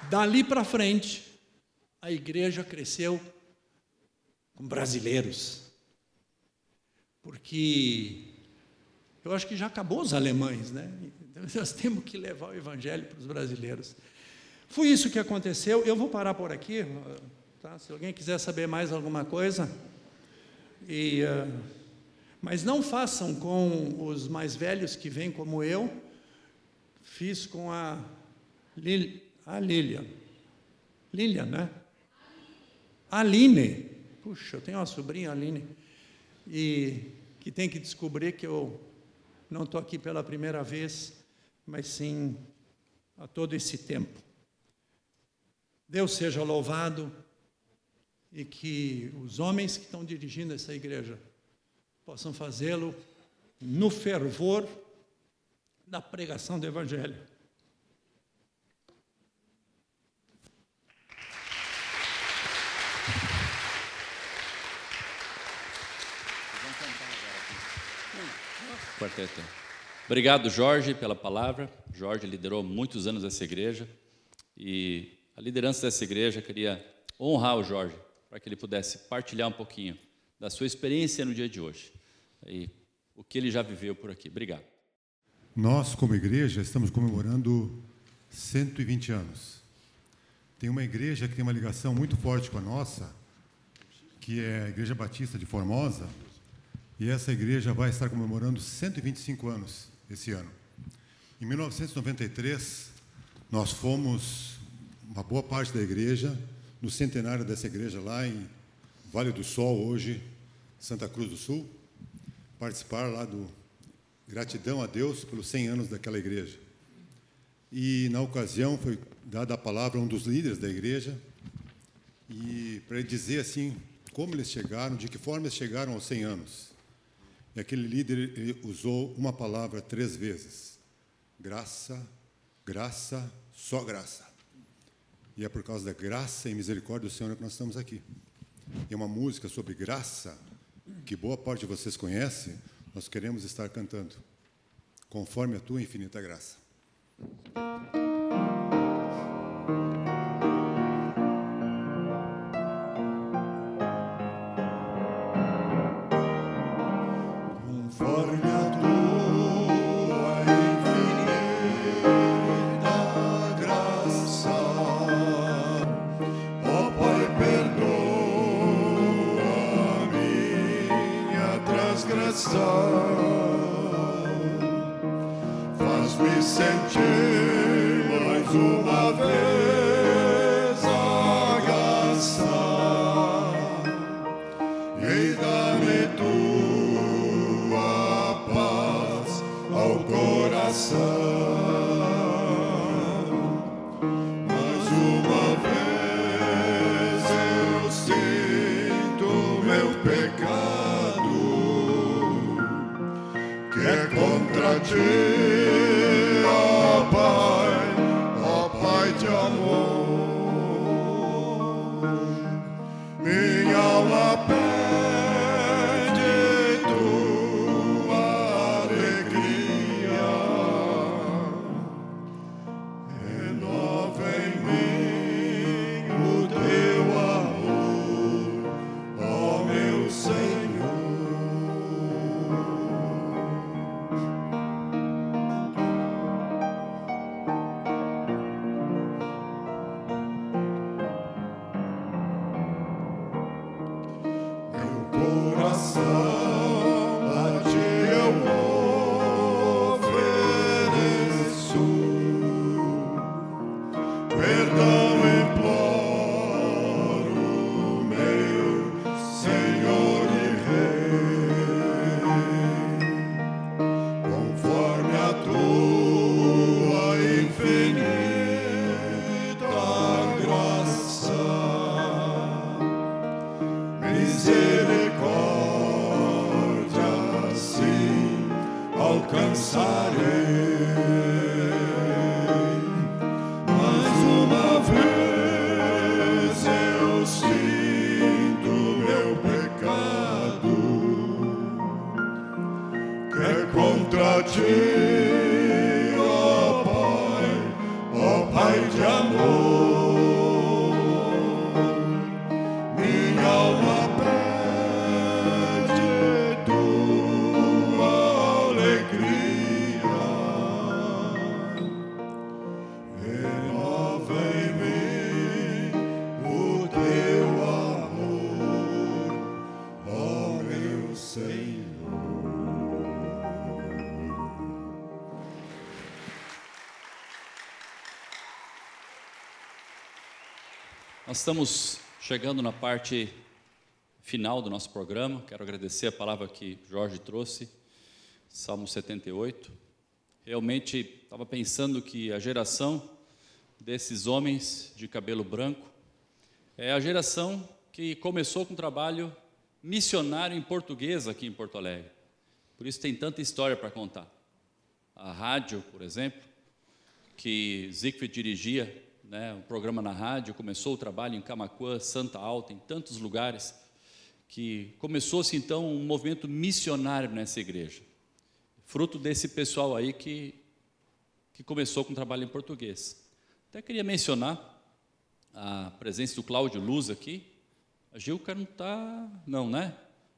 Dali para frente, a igreja cresceu com brasileiros. Porque eu acho que já acabou os alemães, né? Então, nós temos que levar o evangelho para os brasileiros. foi isso que aconteceu. Eu vou parar por aqui, tá? Se alguém quiser saber mais alguma coisa. Mas não façam com os mais velhos que vêm como eu. Fiz com a Lilian. Lilian, né? Aline. Puxa, eu tenho uma sobrinha, Aline, e que tem que descobrir que eu não estou aqui pela primeira vez, mas sim há todo esse tempo. Deus seja louvado e que os homens que estão dirigindo essa igreja possam fazê-lo no fervor da pregação do Evangelho. Quarteto. Obrigado, Jorge, pela palavra. Jorge liderou muitos anos essa igreja e a liderança dessa igreja queria honrar o Jorge para que ele pudesse partilhar um pouquinho da sua experiência no dia de hoje e o que ele já viveu por aqui. Obrigado. Nós, como igreja, estamos comemorando 120 anos. Tem uma igreja que tem uma ligação muito forte com a nossa, que é a Igreja Batista de Formosa, e essa igreja vai estar comemorando 125 anos esse ano. Em 1993, nós fomos, uma boa parte da igreja, no centenário dessa igreja lá em Vale do Sol, hoje, Santa Cruz do Sul, participar lá do Gratidão a Deus pelos 100 anos daquela igreja. E, na ocasião, foi dada a palavra a um dos líderes da igreja, e para ele dizer assim, como eles chegaram, de que forma eles chegaram aos 100 anos. E aquele líder ele usou uma palavra 3 vezes. Graça, graça, só graça. E é por causa da graça e misericórdia do Senhor que nós estamos aqui. É uma música sobre graça, que boa parte de vocês conhece, nós queremos estar cantando. Conforme a tua infinita graça. Conforme a tua infinita graça, ó Pai, perdoa a minha transgressão, faz-me sentir mais uma vez a graça e dá-me tua paz ao coração. Mais uma vez eu sinto meu pecado, que é contra ti, ó Pai de amor. Minha alma pede tua alegria, renova em mim o teu amor, ó meu Senhor. Coração a ti eu ofereço, perdão imploro, meu Senhor e Rei, conforme a tua infinita graça, misericórdia, sim, alcançarei. Mais uma vez eu sinto meu pecado, que é contra ti, ó Pai de amor. Minha alma pede tua alegria, renova em Nós estamos chegando na parte final do nosso programa. Quero agradecer a palavra que Jorge trouxe, Salmo 78. Realmente estava pensando que a geração desses homens de cabelo branco é a geração que começou com um trabalho missionário em português aqui em Porto Alegre. Por isso tem tanta história para contar. A rádio, por exemplo, que Siegfried dirigia, um programa na rádio, começou o trabalho em Camaquã, Santa Alta, em tantos lugares, que começou-se então um movimento missionário nessa igreja, fruto desse pessoal aí que começou com trabalho em português. Até queria mencionar a presença do Cláudio Luz aqui. A Gilca não está, não, né?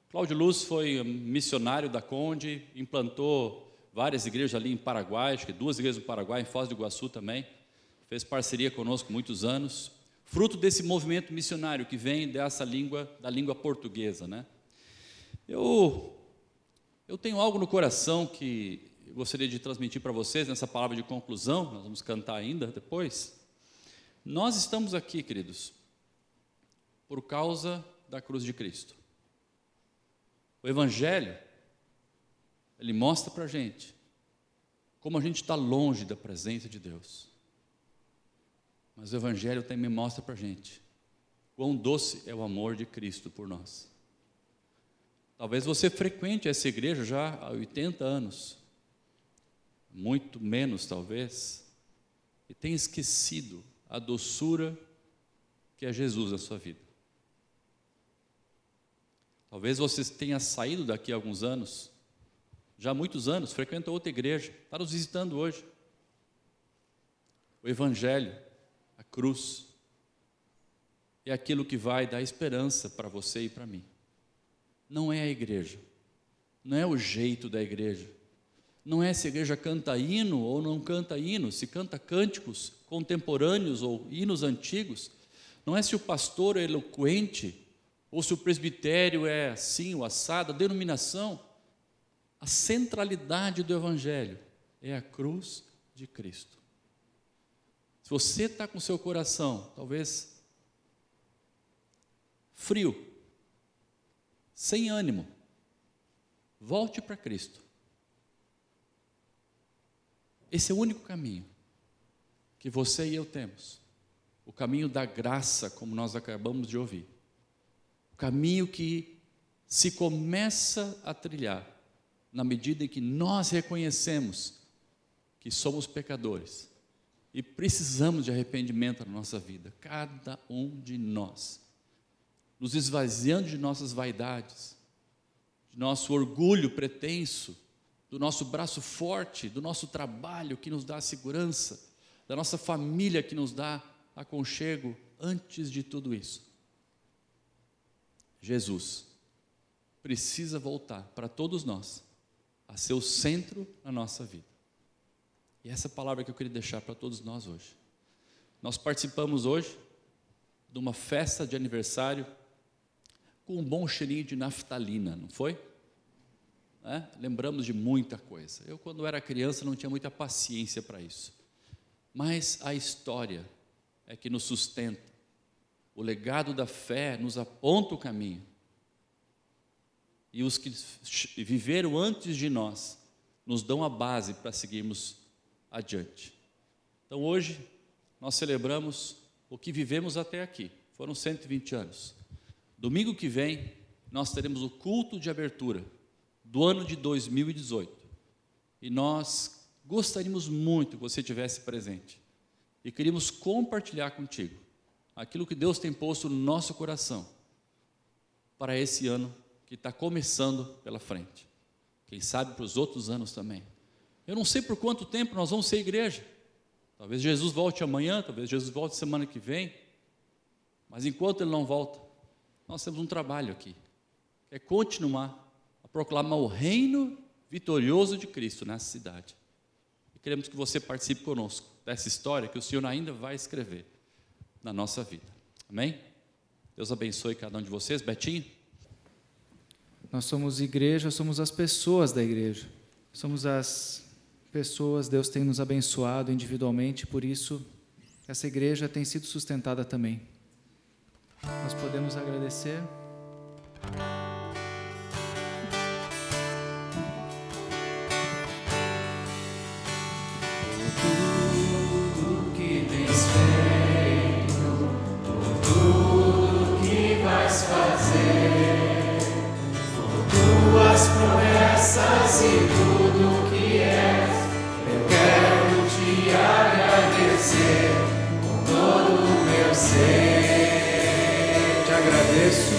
Cláudio Luz foi missionário da Conde, implantou várias igrejas ali em Paraguai, acho que 2 igrejas no Paraguai, em Foz do Iguaçu também. Fez parceria conosco muitos anos, fruto desse movimento missionário que vem dessa língua, da língua portuguesa, né? Eu tenho algo no coração que eu gostaria de transmitir para vocês nessa palavra de conclusão. Nós vamos cantar ainda depois. Nós estamos aqui, queridos, por causa da cruz de Cristo. O Evangelho, ele mostra para a gente como a gente está longe da presença de Deus. Mas o Evangelho também mostra para a gente quão doce é o amor de Cristo por nós. Talvez você frequente essa igreja já há 80 anos, muito menos talvez, e tenha esquecido a doçura que é Jesus na sua vida. Talvez você tenha saído daqui há alguns anos, já há muitos anos, frequenta outra igreja, está nos visitando hoje. O Evangelho, a cruz, é aquilo que vai dar esperança para você e para mim. Não é a igreja, não é o jeito da igreja, não é se a igreja canta hino ou não canta hino, se canta cânticos contemporâneos ou hinos antigos, não é se o pastor é eloquente ou se o presbitério é assim ou assado, a denominação. A centralidade do Evangelho é a cruz de Cristo. Se você está com seu coração, talvez, frio, sem ânimo, volte para Cristo. Esse é o único caminho que você e eu temos. O caminho da graça, como nós acabamos de ouvir. O caminho que se começa a trilhar na medida em que nós reconhecemos que somos pecadores e precisamos de arrependimento na nossa vida, cada um de nós, nos esvaziando de nossas vaidades, de nosso orgulho pretenso, do nosso braço forte, do nosso trabalho que nos dá segurança, da nossa família que nos dá aconchego. Antes de tudo isso, Jesus precisa voltar para todos nós a ser o centro na nossa vida. E essa palavra que eu queria deixar para todos nós hoje. Nós participamos hoje de uma festa de aniversário com um bom cheirinho de naftalina, não foi? Lembramos de muita coisa. Eu, quando era criança, não tinha muita paciência para isso. Mas a história é que nos sustenta. O legado da fé nos aponta o caminho. E os que viveram antes de nós nos dão a base para seguirmos adiante. Então hoje nós celebramos o que vivemos até aqui. Foram 120 anos. Domingo que vem nós teremos o culto de abertura do ano de 2018. E nós gostaríamos muito que você estivesse presente. E queríamos compartilhar contigo aquilo que Deus tem posto no nosso coração para esse ano que está começando pela frente. Quem sabe para os outros anos também. Eu não sei por quanto tempo nós vamos ser igreja. Talvez Jesus volte amanhã, talvez Jesus volte semana que vem. Mas enquanto Ele não volta, nós temos um trabalho aqui. Que é continuar a proclamar o reino vitorioso de Cristo nessa cidade. E queremos que você participe conosco dessa história que o Senhor ainda vai escrever na nossa vida. Amém? Deus abençoe cada um de vocês. Betinho? Nós somos igreja, somos as pessoas da igreja. Somos as pessoas, Deus tem nos abençoado individualmente, por isso essa igreja tem sido sustentada também. nós podemos agradecer. Tudo que tens feito, por tudo que vais fazer, por tuas promessas e tudo que és, eu quero te agradecer com todo o meu ser. Te agradeço,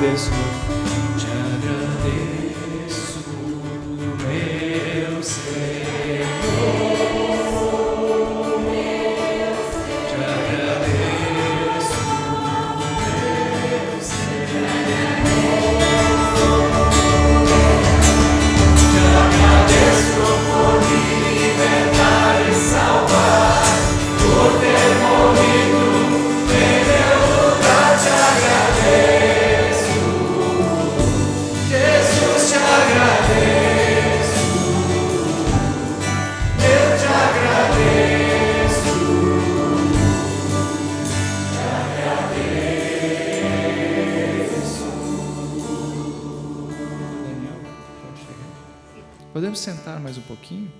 meu Senhor. Podemos sentar mais um pouquinho?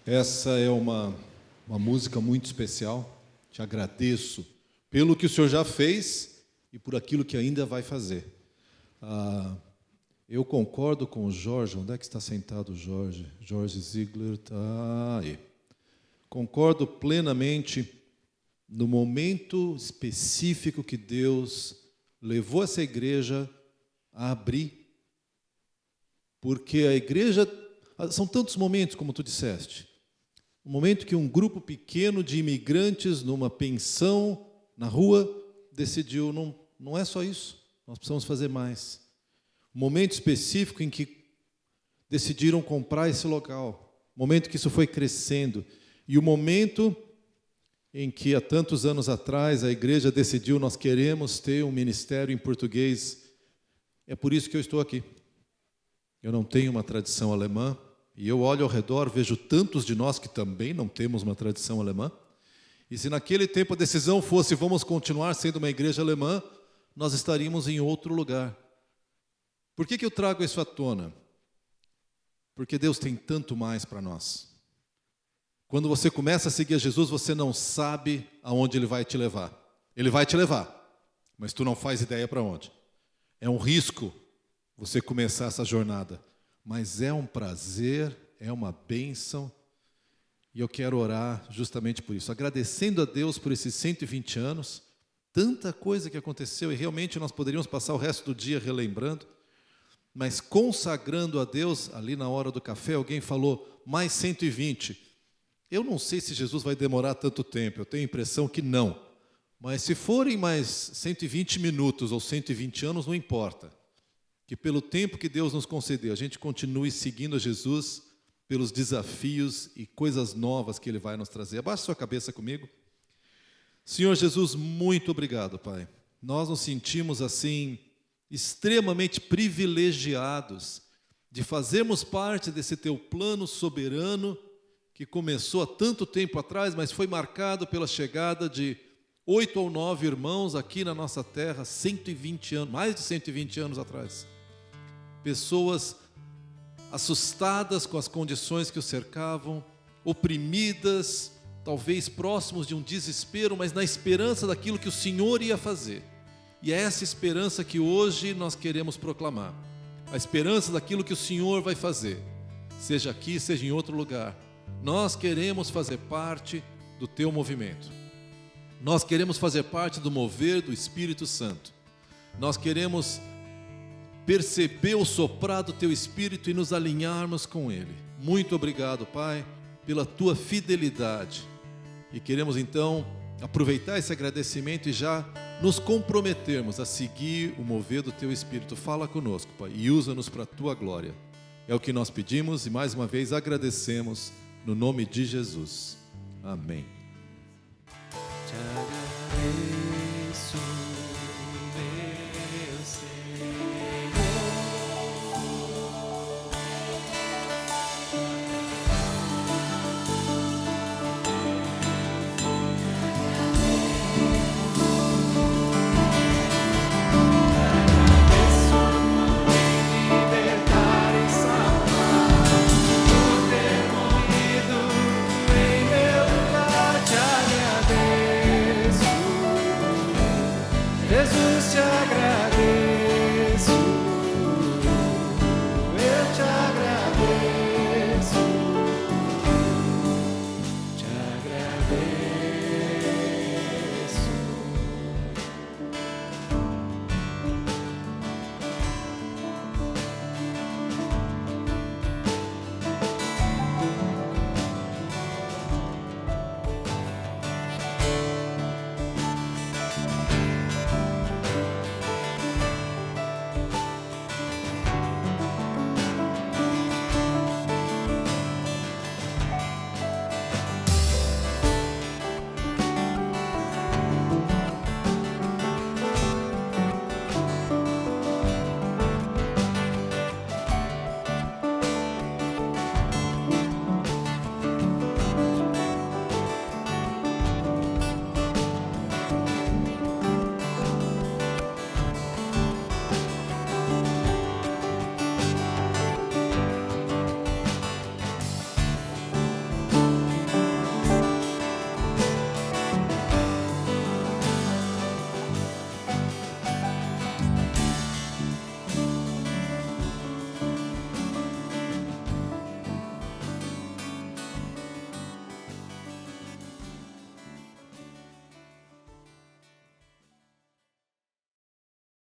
Essa é uma música muito especial. Te agradeço pelo que o Senhor já fez e por aquilo que ainda vai fazer. Eu concordo com o Jorge. Onde é que está sentado o Jorge? Jorge Ziegler está aí. Concordo plenamente no momento específico que Deus levou essa igreja a abrir. Porque a igreja, são tantos momentos, como tu disseste. Um momento que um grupo pequeno de imigrantes numa pensão na rua decidiu, não é só isso, nós precisamos fazer mais. Um momento específico em que decidiram comprar esse local. Um momento que isso foi crescendo. E o momento em que, há tantos anos atrás, a igreja decidiu, nós queremos ter um ministério em português. É por isso que eu estou aqui. Eu não tenho uma tradição alemã, e eu olho ao redor, vejo tantos de nós que também não temos uma tradição alemã. E se naquele tempo a decisão fosse, vamos continuar sendo uma igreja alemã, nós estaríamos em outro lugar. Por que eu trago isso à tona? Porque Deus tem tanto mais para nós. Quando você começa a seguir a Jesus, você não sabe aonde Ele vai te levar. Ele vai te levar, mas tu não faz ideia para onde. É um risco você começar essa jornada, mas é um prazer, é uma bênção, e eu quero orar justamente por isso, agradecendo a Deus por esses 120 anos, tanta coisa que aconteceu, e realmente nós poderíamos passar o resto do dia relembrando, mas consagrando a Deus. Ali na hora do café alguém falou, mais 120, eu não sei se Jesus vai demorar tanto tempo, eu tenho a impressão que não, mas se forem mais 120 minutos ou 120 anos, não importa. Que pelo tempo que Deus nos concedeu, a gente continue seguindo a Jesus pelos desafios e coisas novas que Ele vai nos trazer. Abaixe sua cabeça comigo. Senhor Jesus, muito obrigado, Pai. Nós nos sentimos assim, extremamente privilegiados de fazermos parte desse Teu plano soberano que começou há tanto tempo atrás, mas foi marcado pela chegada de 8 ou 9 irmãos aqui na nossa terra, 120 anos, mais de 120 anos atrás. Pessoas assustadas com as condições que o cercavam, oprimidas, talvez próximos de um desespero, mas na esperança daquilo que o Senhor ia fazer. E é essa esperança que hoje nós queremos proclamar. A esperança daquilo que o Senhor vai fazer, seja aqui, seja em outro lugar. Nós queremos fazer parte do Teu movimento. Nós queremos fazer parte do mover do Espírito Santo. Nós queremos perceber o soprar do Teu Espírito e nos alinharmos com Ele. Muito obrigado, Pai, pela Tua fidelidade. E queremos então aproveitar esse agradecimento e já nos comprometermos a seguir o mover do Teu Espírito. Fala conosco, Pai, e usa-nos para a Tua glória. É o que nós pedimos e mais uma vez agradecemos no nome de Jesus. Amém. Te agradeço, meu Senhor. Agradeço por me libertar e salvar, por ter morrido em meu lugar. Te agradeço, Jesus, te agradeço.